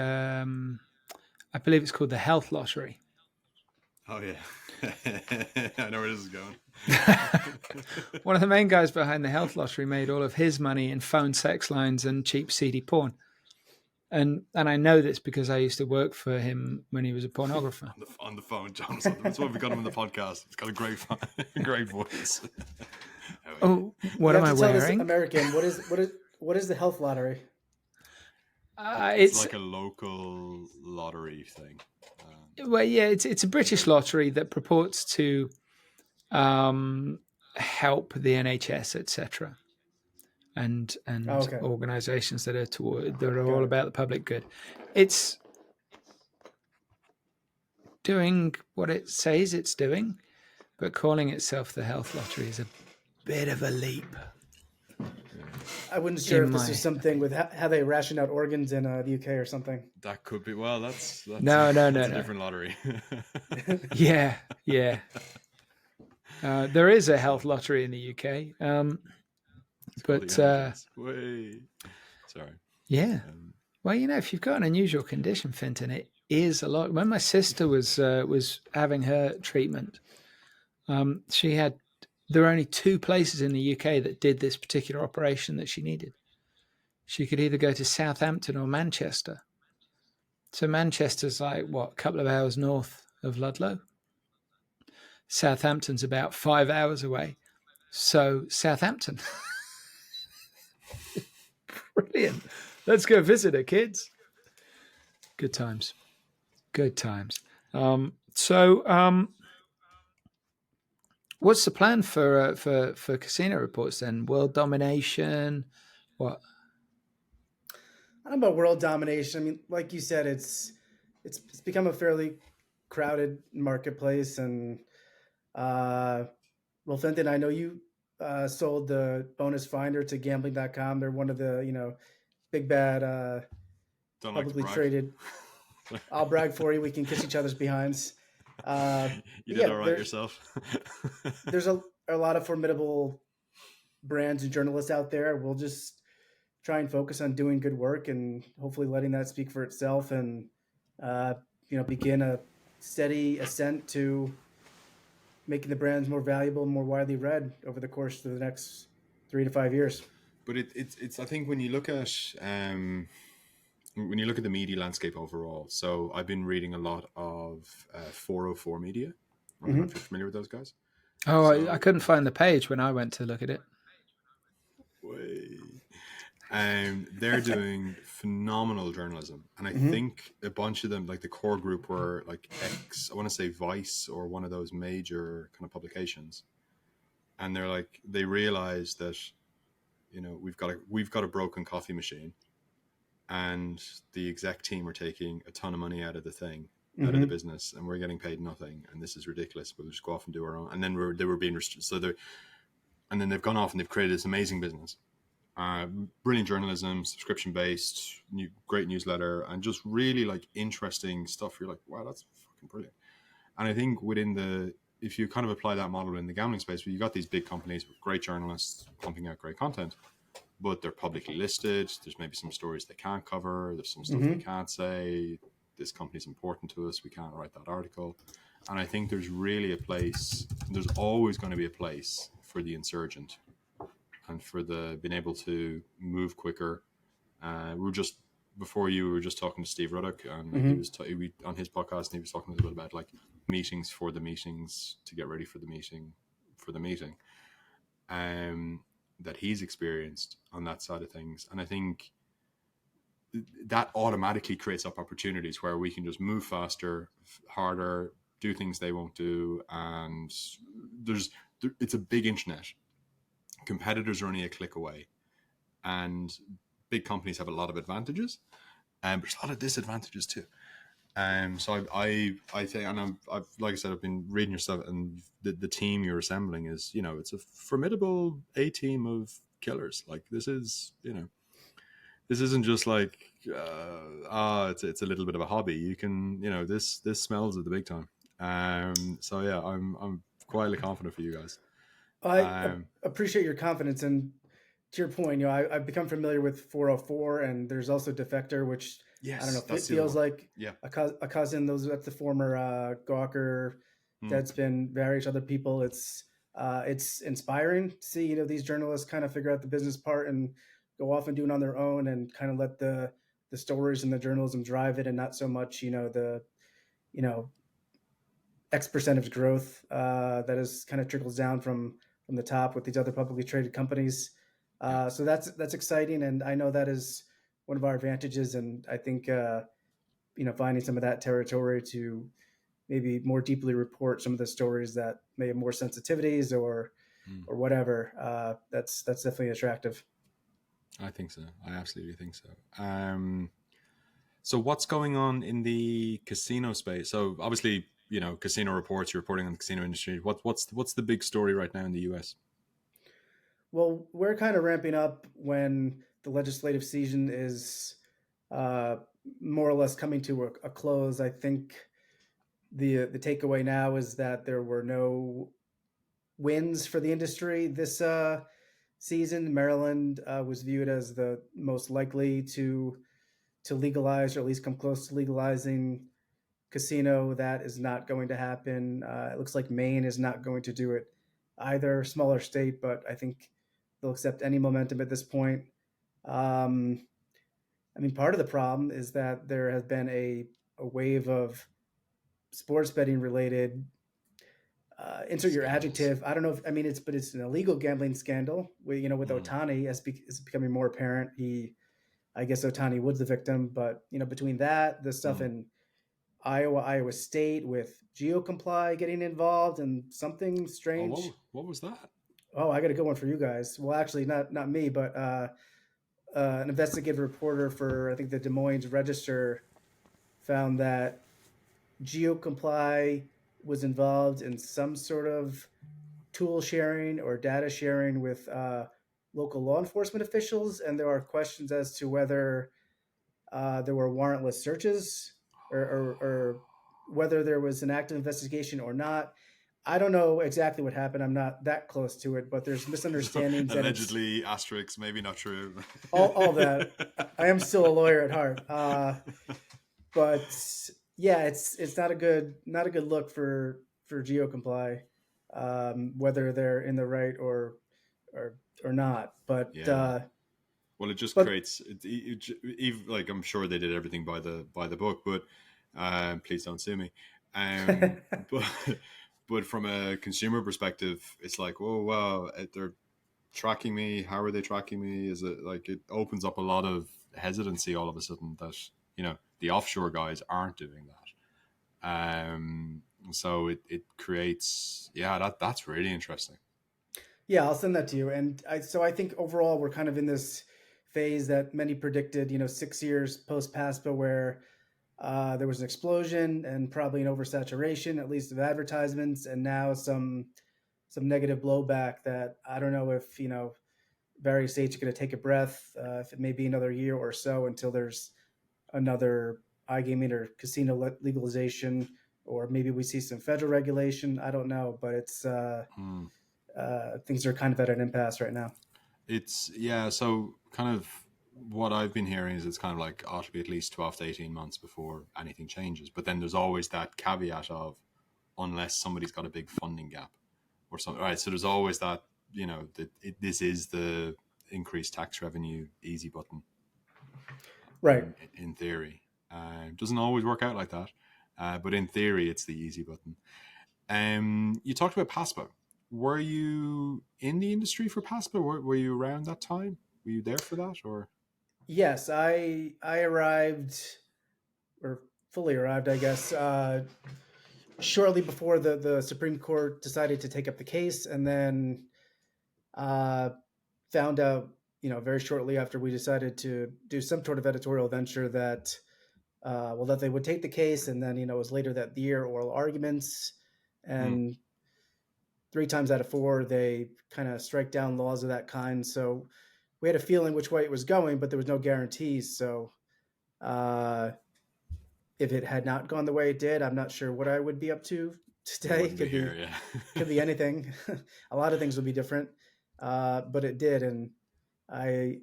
I believe it's called the Health Lottery. Oh yeah. I know where this is going. One of the main guys behind the Health Lottery made all of his money in phone sex lines and cheap seedy porn. And I know this because I used to work for him when he was a pornographer. On the phone, Jonathan. That's why we got him on the podcast. He's got a great voice. Oh, what am I wearing? American. What is the Health Lottery? It's like a local lottery thing. Well, yeah, it's a British lottery that purports to help the NHS, etc., and organisations that are all about the public good. It's doing what it says it's doing, but calling itself the Health Lottery is a bit of a leap. I wasn't sure if this was something with how they ration out organs in the UK or something. That could be. Well, that's no, a different lottery. yeah. There is a health lottery in the UK, but sorry. Yeah. Well, if you've got an unusual condition, Finton, it is a lot. When my sister was having her treatment, there were only 2 places in the UK that did this particular operation that she needed. She could either go to Southampton or Manchester. So Manchester's like, a couple of hours north of Ludlow. Southampton's about 5 hours away. So Southampton. Brilliant. Let's go visit her, kids. Good times. What's the plan for casino reports then? World domination? What? I don't know about world domination. I mean, like you said, it's become a fairly crowded marketplace, and well, Fenton, I know you sold the bonus finder to gambling.com. They're one of the big bad Don't like to publicly brag. traded. I'll brag for you. We can kiss each other's behinds. You did all right yourself. There's a lot of formidable brands and journalists out there. We'll just try and focus on doing good work and hopefully letting that speak for itself, and begin a steady ascent to making the brands more valuable and more widely read over the course of the next 3 to 5 years. But it's I think when you look at the media landscape overall, so I've been reading a lot of 404 Media. I don't know if you're familiar with those guys. Oh, so, I couldn't find the page when I went to look at it. They're doing phenomenal journalism, and I think a bunch of them, like the core group, were like I want to say Vice or one of those major kind of publications, and they realize that we've got a broken coffee machine, and the exec team are taking a ton of money out of the thing, out of the business, and we're getting paid nothing, and this is ridiculous. We'll just go off and do our own. And then they were being restricted, and then they've gone off and they've created this amazing business. Brilliant journalism, subscription based, great newsletter, and just really like interesting stuff. You're like, wow, that's fucking brilliant. And I think if you kind of apply that model in the gambling space, where you got these big companies with great journalists pumping out great content, but they're publicly listed. There's maybe some stories they can't cover. There's some stuff they can't say. This company's important to us. We can't write that article. And I think there's really there's always going to be a place for the insurgent, and for being able to move quicker. Before you were just talking to Steve Ruddock, and he was on his podcast, and he was talking a little bit about like meetings for the meetings, to get ready for the meeting, that he's experienced on that side of things. And I think that automatically creates up opportunities where we can just move faster, harder, do things they won't do. And it's a big internet. Competitors are only a click away, and big companies have a lot of advantages, but there's a lot of disadvantages too. So I think, and I've like I said, I've been reading your stuff, and the team you're assembling is, it's a formidable A team of killers. Like this isn't just like it's a little bit of a hobby. You can, this smells at the big time. So yeah, I'm quietly confident for you guys. I appreciate your confidence, and to your point, I've become familiar with 404, and there's also Defector, which I don't know, it feels like a cousin. That's the former Gawker, Deadspin, various other people. It's inspiring to see these journalists kind of figure out the business part and go off and do it on their own, and kind of let the stories and the journalism drive it, and not so much the X percentage growth that is kind of trickles down from the top with these other publicly traded companies. So that's exciting, and I know that is one of our advantages. And I think finding some of that territory to maybe more deeply report some of the stories that may have more sensitivities or whatever. That's definitely attractive. I think so. I absolutely think so. So what's going on in the casino space? So obviously, casino reports, you're reporting on the casino industry. What's the big story right now in the US? Well, we're kind of ramping up when the legislative season is more or less coming to a close. I think the takeaway now is that there were no wins for the industry this season. Maryland was viewed as the most likely to legalize, or at least come close to legalizing casino. That is not going to happen. It looks like Maine is not going to do it either. Smaller state, but I think they'll accept any momentum at this point. I mean, part of the problem is that there has been a wave of sports betting related insert your adjective. I don't know if, it's an illegal gambling scandal. With Ohtani, as it's becoming more apparent. I guess Ohtani was the victim, but between that, the stuff in Iowa State with GeoComply getting involved and something strange. Oh, what was that? Oh, I got a good one for you guys. Well, actually, not me, but an investigative reporter for I think the Des Moines Register found that GeoComply was involved in some sort of tool sharing or data sharing with local law enforcement officials, and there are questions as to whether there were warrantless searches or whether there was an active investigation or not. I don't know exactly what happened. I'm not that close to it, but there's misunderstandings. Allegedly, asterisks, maybe not true. all that. I am still a lawyer at heart, but yeah, it's not a good look for GeoComply, whether they're in the right or not. But yeah. Well, it just creates like I'm sure they did everything by the book, but please don't sue me. But from a consumer perspective, it's like, oh wow, they're tracking me. How are they tracking me? Is it like it opens up a lot of hesitancy all of a sudden that the offshore guys aren't doing that. So it creates that's really interesting. Yeah, I'll send that to you. And I think overall we're kind of in this phase that many predicted, 6 years post PASPA, where there was an explosion and probably an oversaturation, at least of advertisements, and now some negative blowback that I don't know if, various states are going to take a breath, if it may be another year or so until there's another iGaming or casino legalization, or maybe we see some federal regulation. I don't know, but it's things are kind of at an impasse right now. So kind of what I've been hearing is it's kind of like ought to be at least 12 to 18 months before anything changes. But then there's always that caveat of unless somebody's got a big funding gap or something. Right. So there's always that, this is the increased tax revenue easy button. Right. In theory. It doesn't always work out like that. But in theory, it's the easy button. You talked about PASPA. Were you in the industry for PASPA? Were you around that time? Were you there for that, or? Yes, I arrived, or fully arrived, I guess, shortly before the Supreme Court decided to take up the case, and then found out, very shortly after we decided to do some sort of editorial venture that, that they would take the case, and then, it was later that year, oral arguments, and 3 times out of 4, they kind of strike down laws of that kind. So we had a feeling which way it was going, but there was no guarantees. So if it had not gone the way it did, I'm not sure what I would be up to today. Could be anything. A lot of things would be different, but it did. And I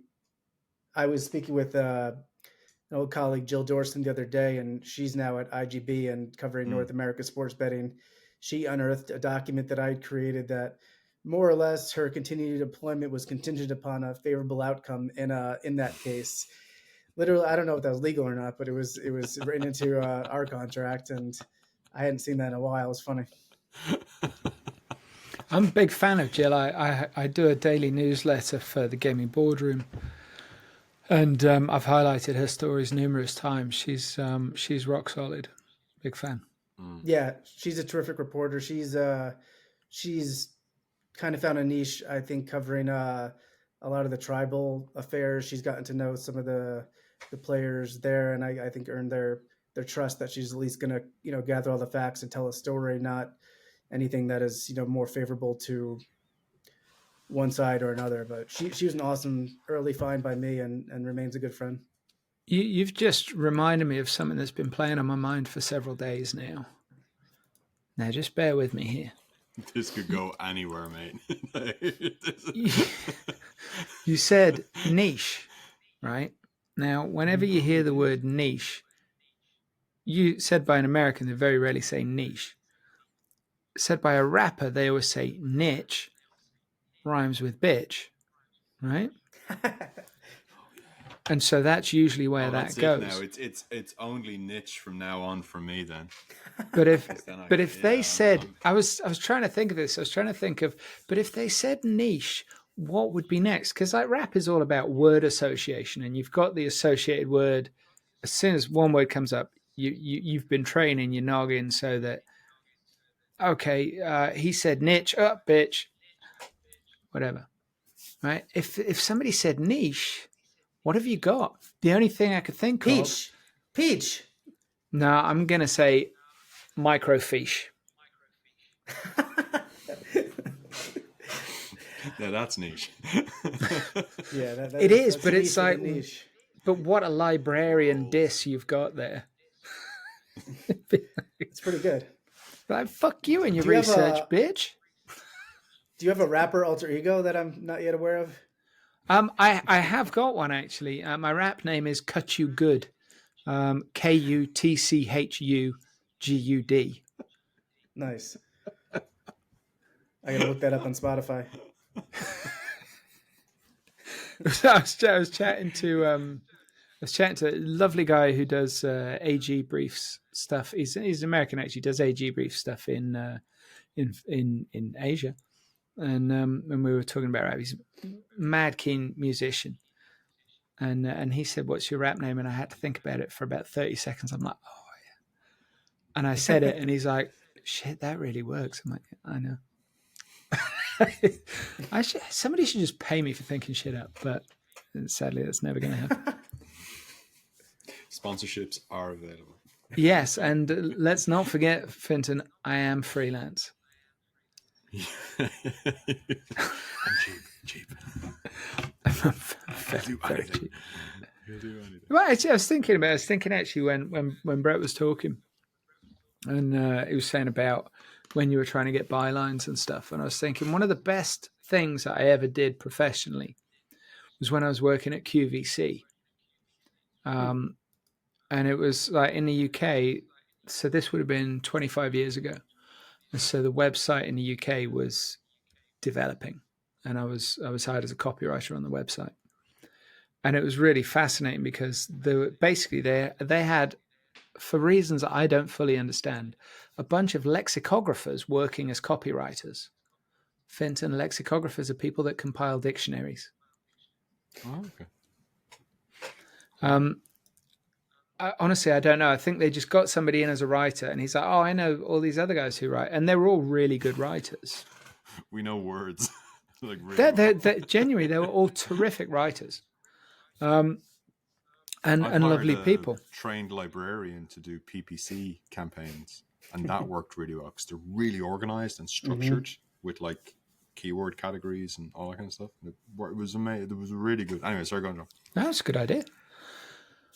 was speaking with an old colleague, Jill Dorson, the other day, and she's now at IGB and covering North America sports betting. She unearthed a document that I had created that more or less her continued employment was contingent upon a favorable outcome in that case. Literally, I don't know if that was legal or not, but it was written into our contract, and I hadn't seen that in a while. It was funny. I'm a big fan of Jill. I do a daily newsletter for the Gaming Boardroom, and I've highlighted her stories numerous times. She's rock solid. Big fan. Yeah, she's a terrific reporter. She's kind of found a niche, I think, covering a lot of the tribal affairs. She's gotten to know some of the players there, and I think earned their trust that she's at least going to gather all the facts and tell a story, not anything that is more favorable to one side or another. But she was an awesome early find by me, and remains a good friend. You've just reminded me of something that's been playing on my mind for several days now. Now, just bear with me here. This could go anywhere, mate. You said niche, right? Now, whenever you hear the word niche, you said by an American, they very rarely say niche. Said by a rapper, they always say niche, rhymes with bitch, right? And so that's usually where that goes. Now it's only niche from now on for me then. But if they said, I was trying to think of this. I was trying to think of, but if they said niche, what would be next? Because like rap is all about word association, and you've got the associated word. As soon as one word comes up, you've been training your noggin so that, okay, he said niche, up, bitch, whatever, right? If somebody said niche, what have you got? The only thing I could think of. Peach. No, I'm gonna say microfiche. Yeah, that's niche. Yeah, it is, but it's like, niche. But what a librarian diss you've got there. It's pretty good. Like, fuck you and your research, bitch. Do you have a rapper alter ego that I'm not yet aware of? I have got one actually. My rap name is Cut You Good. KUTCHUGUD. Nice. I gotta look that up on Spotify. I was chatting to a lovely guy who does AG briefs stuff. He's an American actually. Does AG brief stuff in Asia, and when we were talking about rap, he's a mad keen musician, and he said, "What's your rap name?" And I had to think about it for about 30 seconds. I'm like, "Oh yeah," and I said it, and he's like, "Shit, that really works." I'm like, "I know." Somebody should just pay me for thinking shit up, but sadly that's never going to happen. Sponsorships are available. Yes, and let's not forget, Finton, I am freelance. I'm cheap. Very cheap. He'll do anything. Well, actually, I was thinking actually when Brett was talking, and he was saying about when you were trying to get bylines and stuff, and I was thinking one of the best things that I ever did professionally was when I was working at QVC, and it was like in the UK. So this would have been 25 years ago, and so the website in the UK was developing, and I was hired as a copywriter on the website, and it was really fascinating because they had, for reasons that I don't fully understand, a bunch of lexicographers working as copywriters. Finton, lexicographers are people that compile dictionaries. Oh, okay. Honestly, I don't know. I think they just got somebody in as a writer, and he's like, "Oh, I know all these other guys who write," and they were all really good writers. We know words. Like really they're genuinely, they were all terrific writers, and lovely people. Trained librarian to do PPC campaigns, and that worked really well because they're really organized and structured with like keyword categories and all that kind of stuff. It was amazing. It was really good. Anyway, sorry, go on. That's a good idea.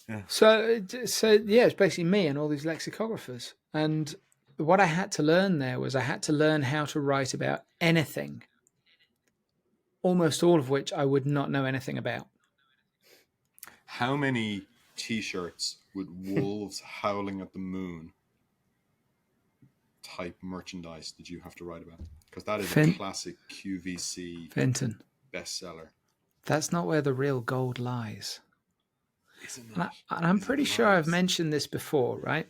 Yeah. So yeah, it's basically me and all these lexicographers. And what I had to learn there was I had to learn how to write about anything, almost all of which I would not know anything about. How many T-shirts with wolves howling at the moon type merchandise did you have to write about? Because that is a classic QVC Finton bestseller. That's not where the real gold lies. Isn't it? And I'm pretty sure I've mentioned this before, right?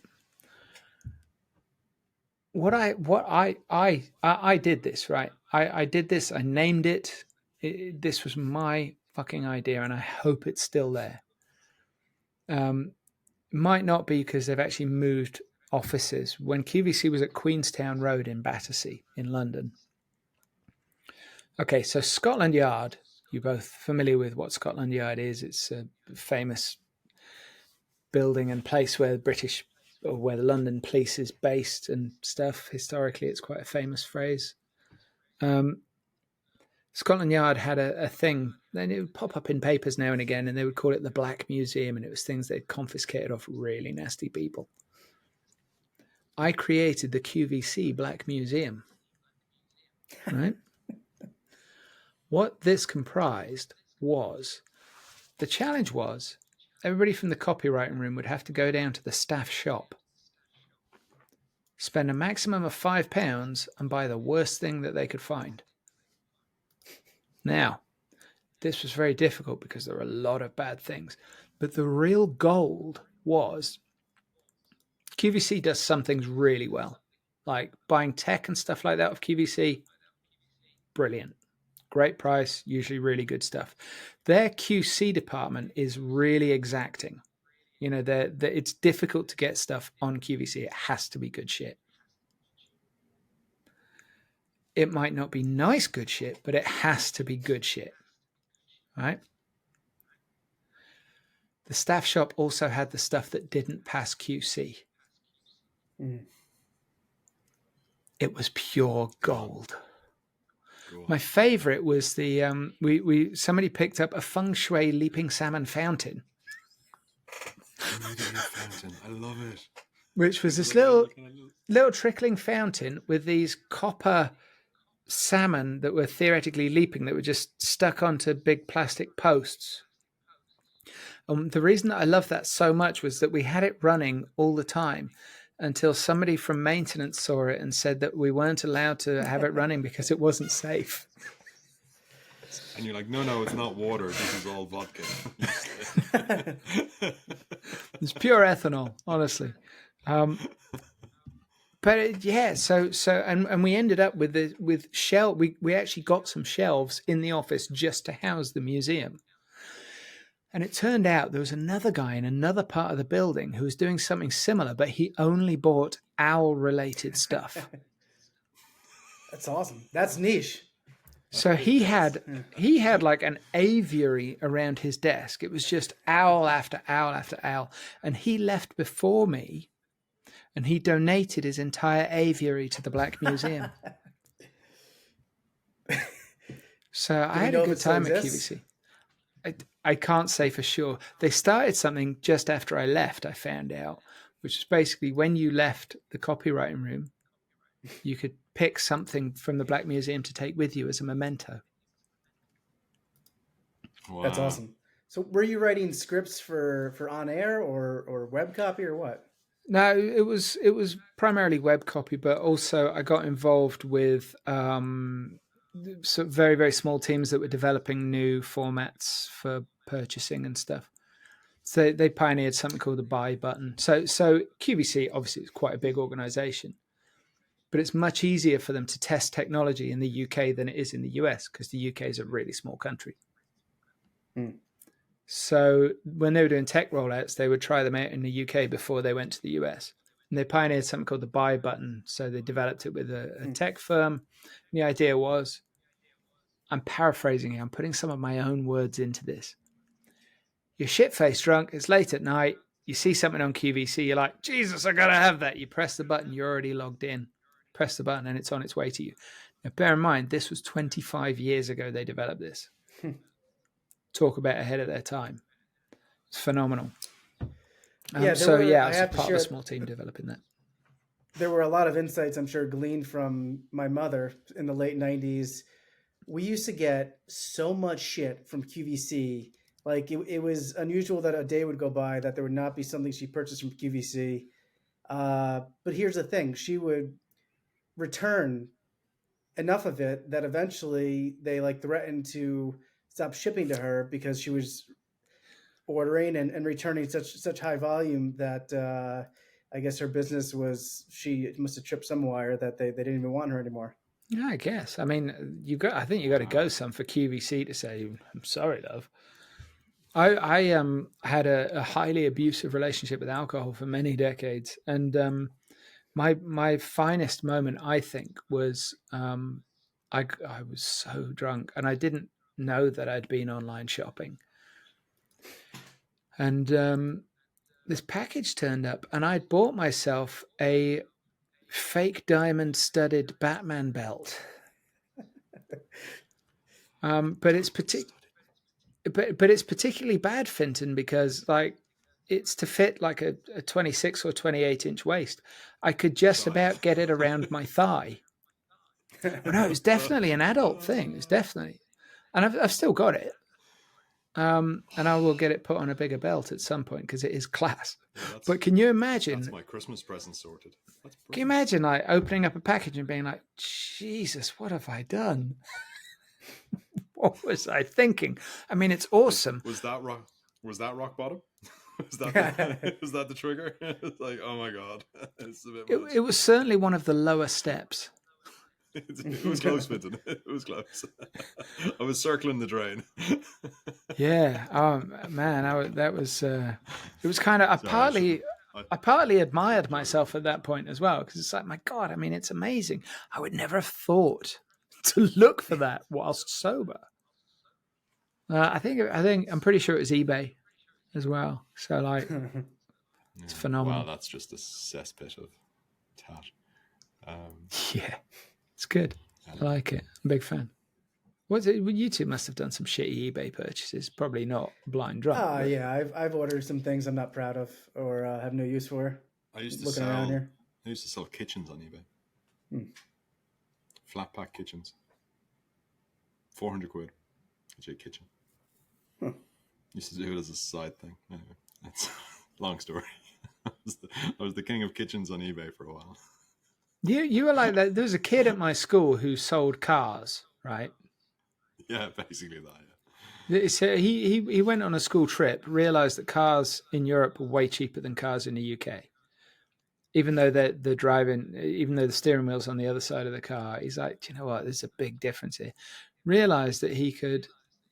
What I did this, right? I did this. I named it. This was my fucking idea, and I hope it's still there. Might not be because they've actually moved offices. When QVC was at Queenstown Road in Battersea in London. Okay, so Scotland Yard. You're both familiar with what Scotland Yard is. It's a famous building and place where the London police is based and stuff. Historically, it's quite a famous phrase. Scotland Yard had a thing, and it would pop up in papers now and again, and they would call it the Black Museum, and it was things they'd confiscated off really nasty people. I created the QVC Black Museum, right? What this comprised was, the challenge was, everybody from the copywriting room would have to go down to the staff shop, spend a maximum of £5 and buy the worst thing that they could find. Now, this was very difficult because there were a lot of bad things, but the real gold was QVC does some things really well, like buying tech and stuff like that of QVC. Brilliant. Great price, usually really good stuff. Their QC department is really exacting. You know, it's difficult to get stuff on QVC. It has to be good shit. It might not be nice good shit, but it has to be good shit. Right? The staff shop also had the stuff that didn't pass QC. Mm. It was pure gold. My favorite was the somebody picked up a feng shui leaping salmon fountain. Fountain. I love it. Which was this little trickling fountain with these copper salmon that were theoretically leaping, that were just stuck onto big plastic posts. The reason that I love that so much was that we had it running all the time until somebody from maintenance saw it and said that we weren't allowed to have it running because it wasn't safe. And you're like, no, it's not water. This is all vodka. It's pure ethanol, honestly. But yeah, so and we ended up with shelf. We actually got some shelves in the office just to house the museum. And it turned out there was another guy in another part of the building who was doing something similar, but he only bought owl-related stuff. That's awesome. That's niche. So he had like an aviary around his desk. It was just owl after owl after owl. And he left before me, and he donated his entire aviary to the Black Museum. So I had a good time at QVC. I can't say for sure. They started something just after I left, I found out, which is basically when you left the copywriting room, you could pick something from the Black Museum to take with you as a memento. Wow. That's awesome. So were you writing scripts for on air or web copy or what? No, it was primarily web copy, but also I got involved with so very, very small teams that were developing new formats for purchasing and stuff. So they pioneered something called the buy button. So QVC obviously is quite a big organization, but it's much easier for them to test technology in the UK than it is in the US because the UK is a really small country. Hmm. So when they were doing tech rollouts, they would try them out in the UK before they went to the US. And they pioneered something called the buy button. So they developed it with a tech firm. And the idea was, I'm paraphrasing here, I'm putting some of my own words into this. You're shit-faced drunk, it's late at night, you see something on QVC, you're like, Jesus, I gotta have that. You press the button, you're already logged in. Press the button and it's on its way to you. Now, bear in mind, this was 25 years ago they developed this. Talk about ahead of their time. It's phenomenal. I was part of a small team developing that. There were a lot of insights, I'm sure, gleaned from my mother in the late 90s. We used to get so much shit from QVC. Like it was unusual that a day would go by that there would not be something she purchased from QVC. But here's the thing. She would return enough of it that eventually they like threatened to stop shipping to her because she was ordering and returning such high volume that I guess her business she must have tripped some wire that they didn't even want her anymore. Yeah, I guess. I mean, I think you got to go some for QVC to say, I'm sorry, love. I had a highly abusive relationship with alcohol for many decades. And my finest moment, I think, was I was so drunk and I didn't know that I'd been online shopping. And this package turned up and I'd bought myself a fake diamond studded Batman belt. But it's particularly bad, Finton, because like it's to fit like a 26 or 28 inch waist. I could just about get it around my thigh. But no, it was definitely an adult thing. It was definitely, and I've still got it. And I will get it put on a bigger belt at some point because it is class. Yeah, but can you imagine? That's my Christmas present sorted. Can you imagine like opening up a package and being like, Jesus, what have I done? What was I thinking? I mean, it's awesome. Was that rock bottom? was that the trigger? It's like, oh my God. It's a bit it was certainly one of the lower steps. It was close, Vinton. It was close. I was circling the drain. Yeah. Oh man, that was. It was kind of. Sorry, I partly admired myself at that point as well, because it's like, my God, I mean, it's amazing. I would never have thought to look for that whilst sober. I think I'm pretty sure it was eBay as well. So like, it's phenomenal. Wow, that's just a cesspit of tat. Yeah, it's good. I like it. I'm a big fan. What's it? Well, you two must have done some shitty eBay purchases. Probably not blind drunk. Yeah, I've ordered some things I'm not proud of or have no use for. I used to sell kitchens on eBay. Flat pack kitchens. 400 quid. Actually, a kitchen. Used to do it as a side thing. Anyway, that's a long story. I was the king of kitchens on eBay for a while. You were like that. There was a kid at my school who sold cars, right? Yeah, basically that. Yeah. So he went on a school trip, realized that cars in Europe were way cheaper than cars in the UK. Even though the steering wheel's on the other side of the car, he's like, do you know what? There's a big difference here. Realized that he could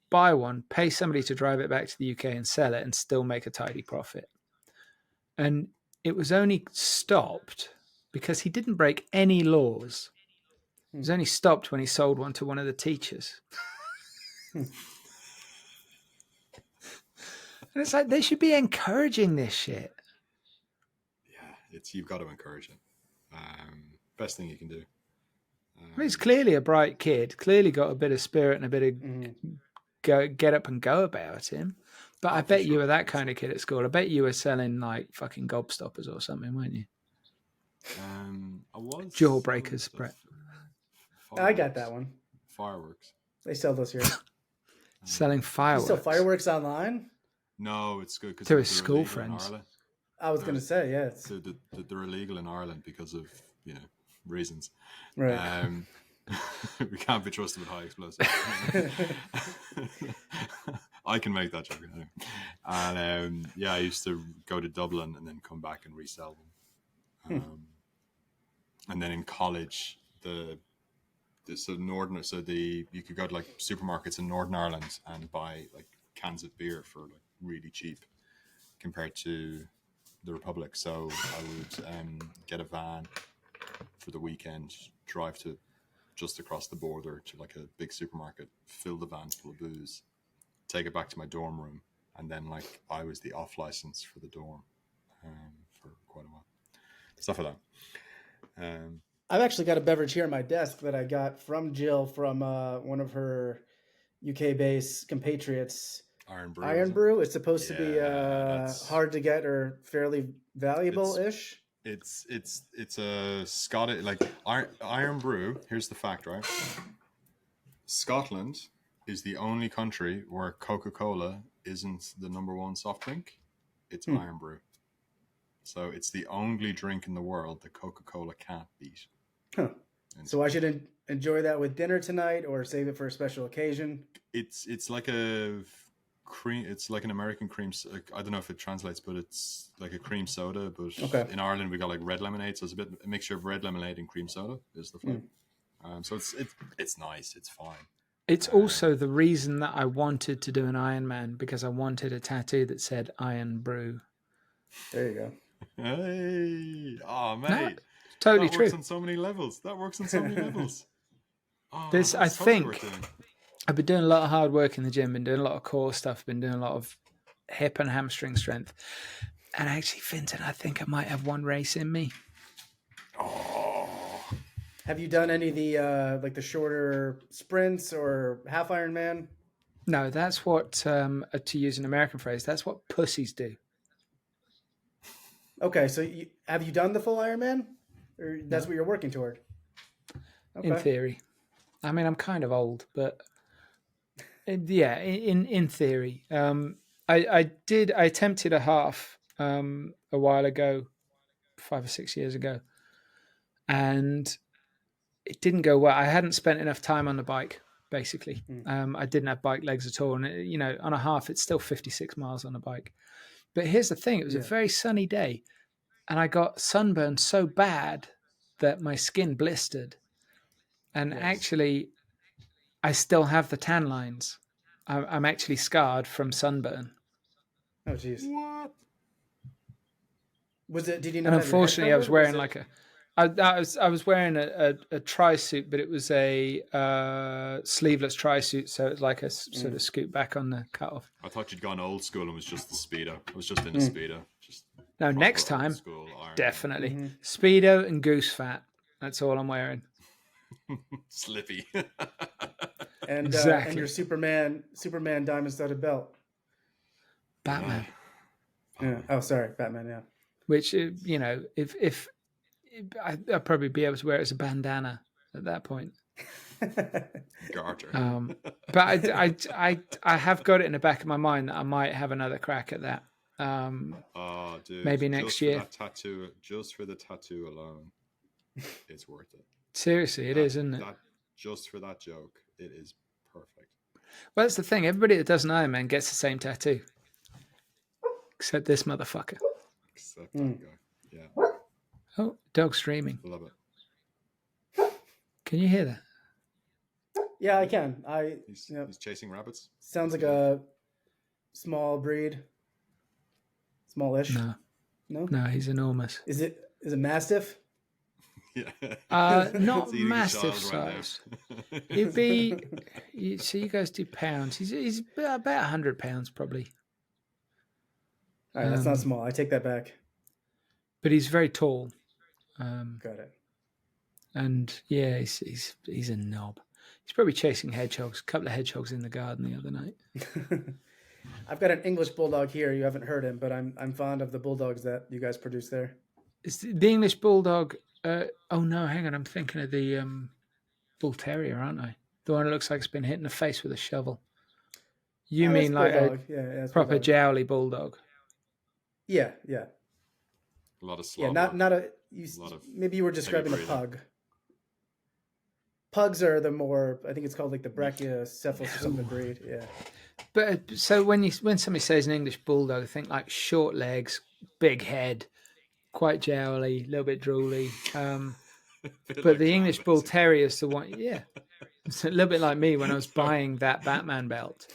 buy one, pay somebody to drive it back to the UK and sell it and still make a tidy profit. And it was only stopped because he didn't break any laws. It was only stopped when he sold one to one of the teachers. And it's like, they should be encouraging this shit. Yeah, you've got to encourage it. Best thing you can do. He's clearly a bright kid, clearly got a bit of spirit and a bit of get up and go about him. But I bet you were that kind of kid at school. I bet you were selling like fucking gobstoppers or something, weren't you? I was. Jawbreakers, Brett. I got that one. Fireworks. They sell those here. Selling fireworks. You sell fireworks online? No, it's good because they're his school friends. I was going to say, yeah. They're illegal in Ireland because of reasons. Right. We can't be trusted with high explosives. I can make that joke. And I used to go to Dublin and then come back and resell them. And then in college, you could go to like supermarkets in Northern Ireland and buy like cans of beer for like really cheap compared to the Republic. So I would get a van for the weekend, drive to just across the border to like a big supermarket, fill the van full of booze, take it back to my dorm room, and then like I was the off license for the dorm for quite a while. Stuff like that. I've actually got a beverage here on my desk that I got from Jill from one of her UK-based compatriots. Iron Brew. It's supposed to be hard to get or fairly valuable-ish. It's a Scottish like Iron Brew. Here's the fact, right? Scotland is the only country where Coca-Cola isn't the number one soft drink. It's Iron Brew. So it's the only drink in the world that Coca-Cola can't beat. Huh. So I should enjoy that with dinner tonight or save it for a special occasion? It's like a cream. It's like an American cream. I don't know if it translates, but it's like a cream soda. But in Ireland, we got like red lemonade. So it's a mixture of red lemonade and cream soda is the flavor. So it's nice. It's fine. It's also the reason that I wanted to do an Iron Man, because I wanted a tattoo that said Iron Brew. There you go. Hey, mate. No, totally true. That works on so many levels. I think I've been doing a lot of hard work in the gym, been doing a lot of core stuff, been doing a lot of hip and hamstring strength. And actually, Finton, I think I might have one race in me. Oh. Have you done any of the like the shorter sprints or half Ironman? No, that's what, to use an American phrase, that's what pussies do. Okay, so have you done the full Ironman? Or that's what you're working toward? Okay. In theory. I mean, I'm kind of old, but yeah, in theory. I attempted a half a while ago, 5 or 6 years ago, and it didn't go well. I hadn't spent enough time on the bike, basically. I didn't have bike legs at all. And, on a half, it's still 56 miles on a bike. But here's the thing. It was a very sunny day, and I got sunburned so bad that my skin blistered. and actually, I still have the tan lines. I'm actually scarred from sunburn. Oh, jeez. What? Was it? Did you not? And have your head unfortunately, I was covered? wearing I was wearing a tri-suit, but it was a sleeveless tri-suit, so it's like a sort of scoot back on the cutoff. I thought you'd gone old school and was just the Speedo. I was just in a Speedo. Just No, next proper old time, school Iron definitely Speedo and goose fat. That's all I'm wearing. Slippy. And Exactly. and your Superman diamond-studded belt. Batman. Yeah. Oh, sorry, Batman. Yeah. Which if I'd probably be able to wear it as a bandana at that point. Garter. But I have got it in the back of my mind that I might have another crack at that. Oh, dude! Maybe next year. For that tattoo, just for the tattoo alone, it's worth it. Seriously, it is, isn't it? Just for that joke, it is perfect. Well, that's the thing. Everybody that does an Iron Man gets the same tattoo, except this motherfucker. Except that guy. Yeah. Oh, dog streaming. Love it. Can you hear that? Yeah, I can. He's chasing rabbits. Sounds like a small breed. Smallish. No, he's enormous. Is it Mastiff? Yeah. Not massive size. He'd be. So you guys do pounds. He's about 100 pounds probably. All right, that's not small. I take that back. But he's very tall. Got it. And yeah, he's a knob. He's probably chasing hedgehogs. A couple of hedgehogs in the garden the other night. I've got an English bulldog here. You haven't heard him, but I'm fond of the bulldogs that you guys produce there. Is the English bulldog? Oh no, hang on. I'm thinking of the bull terrier, aren't I? The one that looks like it's been hit in the face with a shovel. You mean like bulldog. A proper bulldog. Jowly bulldog? Yeah. A lot of slobber. Yeah, not a. Maybe you were describing a pug. Pugs are the more. I think it's called like the brachycephalus or something breed. Yeah. But so when somebody says an English bulldog, I think like short legs, big head, quite jowly, a little bit drooly. But like the English bull terrier is the one. Yeah, it's a little bit like me when I was buying that Batman belt.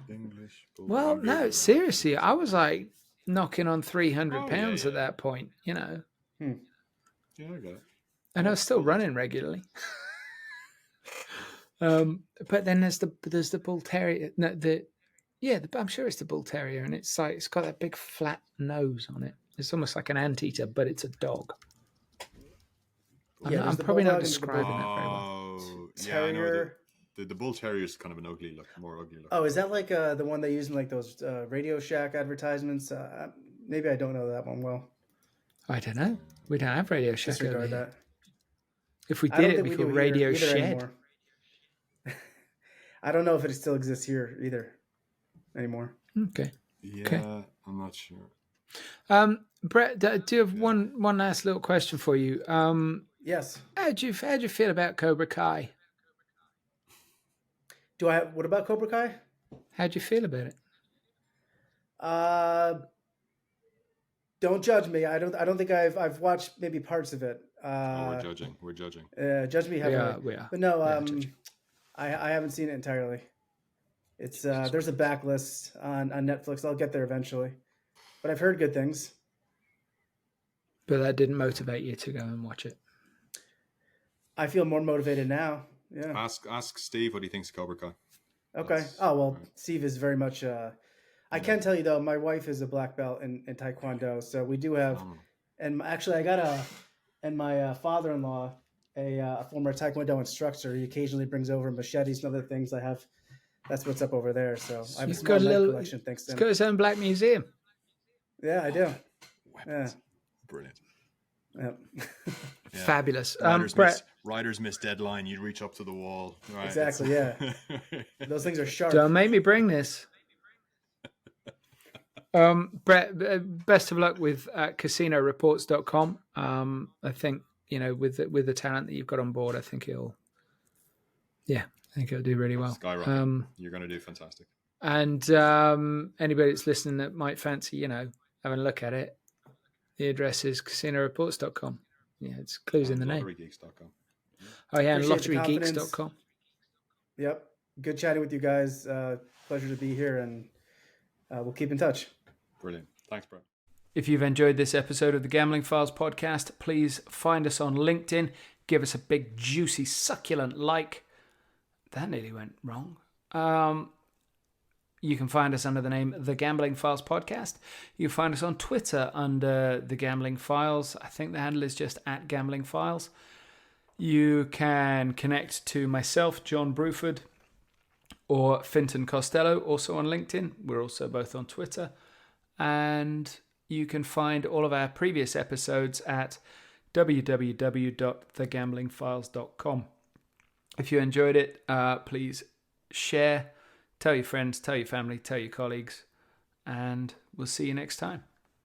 English bull. Well, no, seriously, I was like knocking on 300 pounds at that point. You know. Yeah, I got it. And I was still running regularly. But then there's the bull terrier. No, I'm sure it's the bull terrier, and it's like it's got that big flat nose on it. It's almost like an anteater, but it's a dog. I'm probably not describing that very well. Terrier. Yeah, the bull terrier is kind of an ugly look, more ugly look. Oh, is that like the one they use in like those Radio Shack advertisements? Maybe I don't know that one well. I don't know. We don't have Radio Shack. Disregard that. If we did, it'd be called Radio Shed. I don't know if it still exists here either anymore. Okay. Yeah, okay. I'm not sure. Brett, do you have one last little question for you? Yes. How'd you feel about Cobra Kai? What about Cobra Kai? How'd you feel about it? Don't judge me. I don't think I've watched maybe parts of it. We're judging. Judge me heavily. We are. But no, I haven't seen it entirely. It's there's a backlist on Netflix. I'll get there eventually, but I've heard good things. But that didn't motivate you to go and watch it. I feel more motivated now. Yeah. Ask Steve what he thinks of Cobra Kai. Okay. Right. Steve is very much. I can tell you though, my wife is a black belt in Taekwondo, so we do have. And actually, I got my father-in-law, a former Taekwondo instructor. He occasionally brings over machetes and other things. That's what's up over there. So I have a small collection. Thanks to him. He's got his own black museum. Yeah, I do. Weapons. Yeah. Brilliant. Yep. Yeah. Fabulous. Riders miss deadline. You reach up to the wall. Right? Exactly. Yeah. Those things are sharp. Don't make me bring this. Brett, best of luck with casinoreports.com. I think, with the talent that you've got on board, I think it'll do really well. Skyrocket. You're going to do fantastic. And anybody that's listening that might fancy, having a look at it, the address is casinoreports.com. Yeah, it's clues in the name. LotteryGeeks.com. Oh, yeah, and Appreciate the confidence. lotterygeeks.com. Yep. Good chatting with you guys. Pleasure to be here, and we'll keep in touch. Brilliant. Thanks, Brett. If you've enjoyed this episode of the Gambling Files podcast, please find us on LinkedIn. Give us a big, juicy, succulent like. That nearly went wrong. You can find us under the name The Gambling Files Podcast. You can find us on Twitter under The Gambling Files. I think the handle is just @GamblingFiles. You can connect to myself, John Bruford, or Finton Costello, also on LinkedIn. We're also both on Twitter. And you can find all of our previous episodes at www.thegamblingfiles.com. If you enjoyed it, please share, tell your friends, tell your family, tell your colleagues, and we'll see you next time.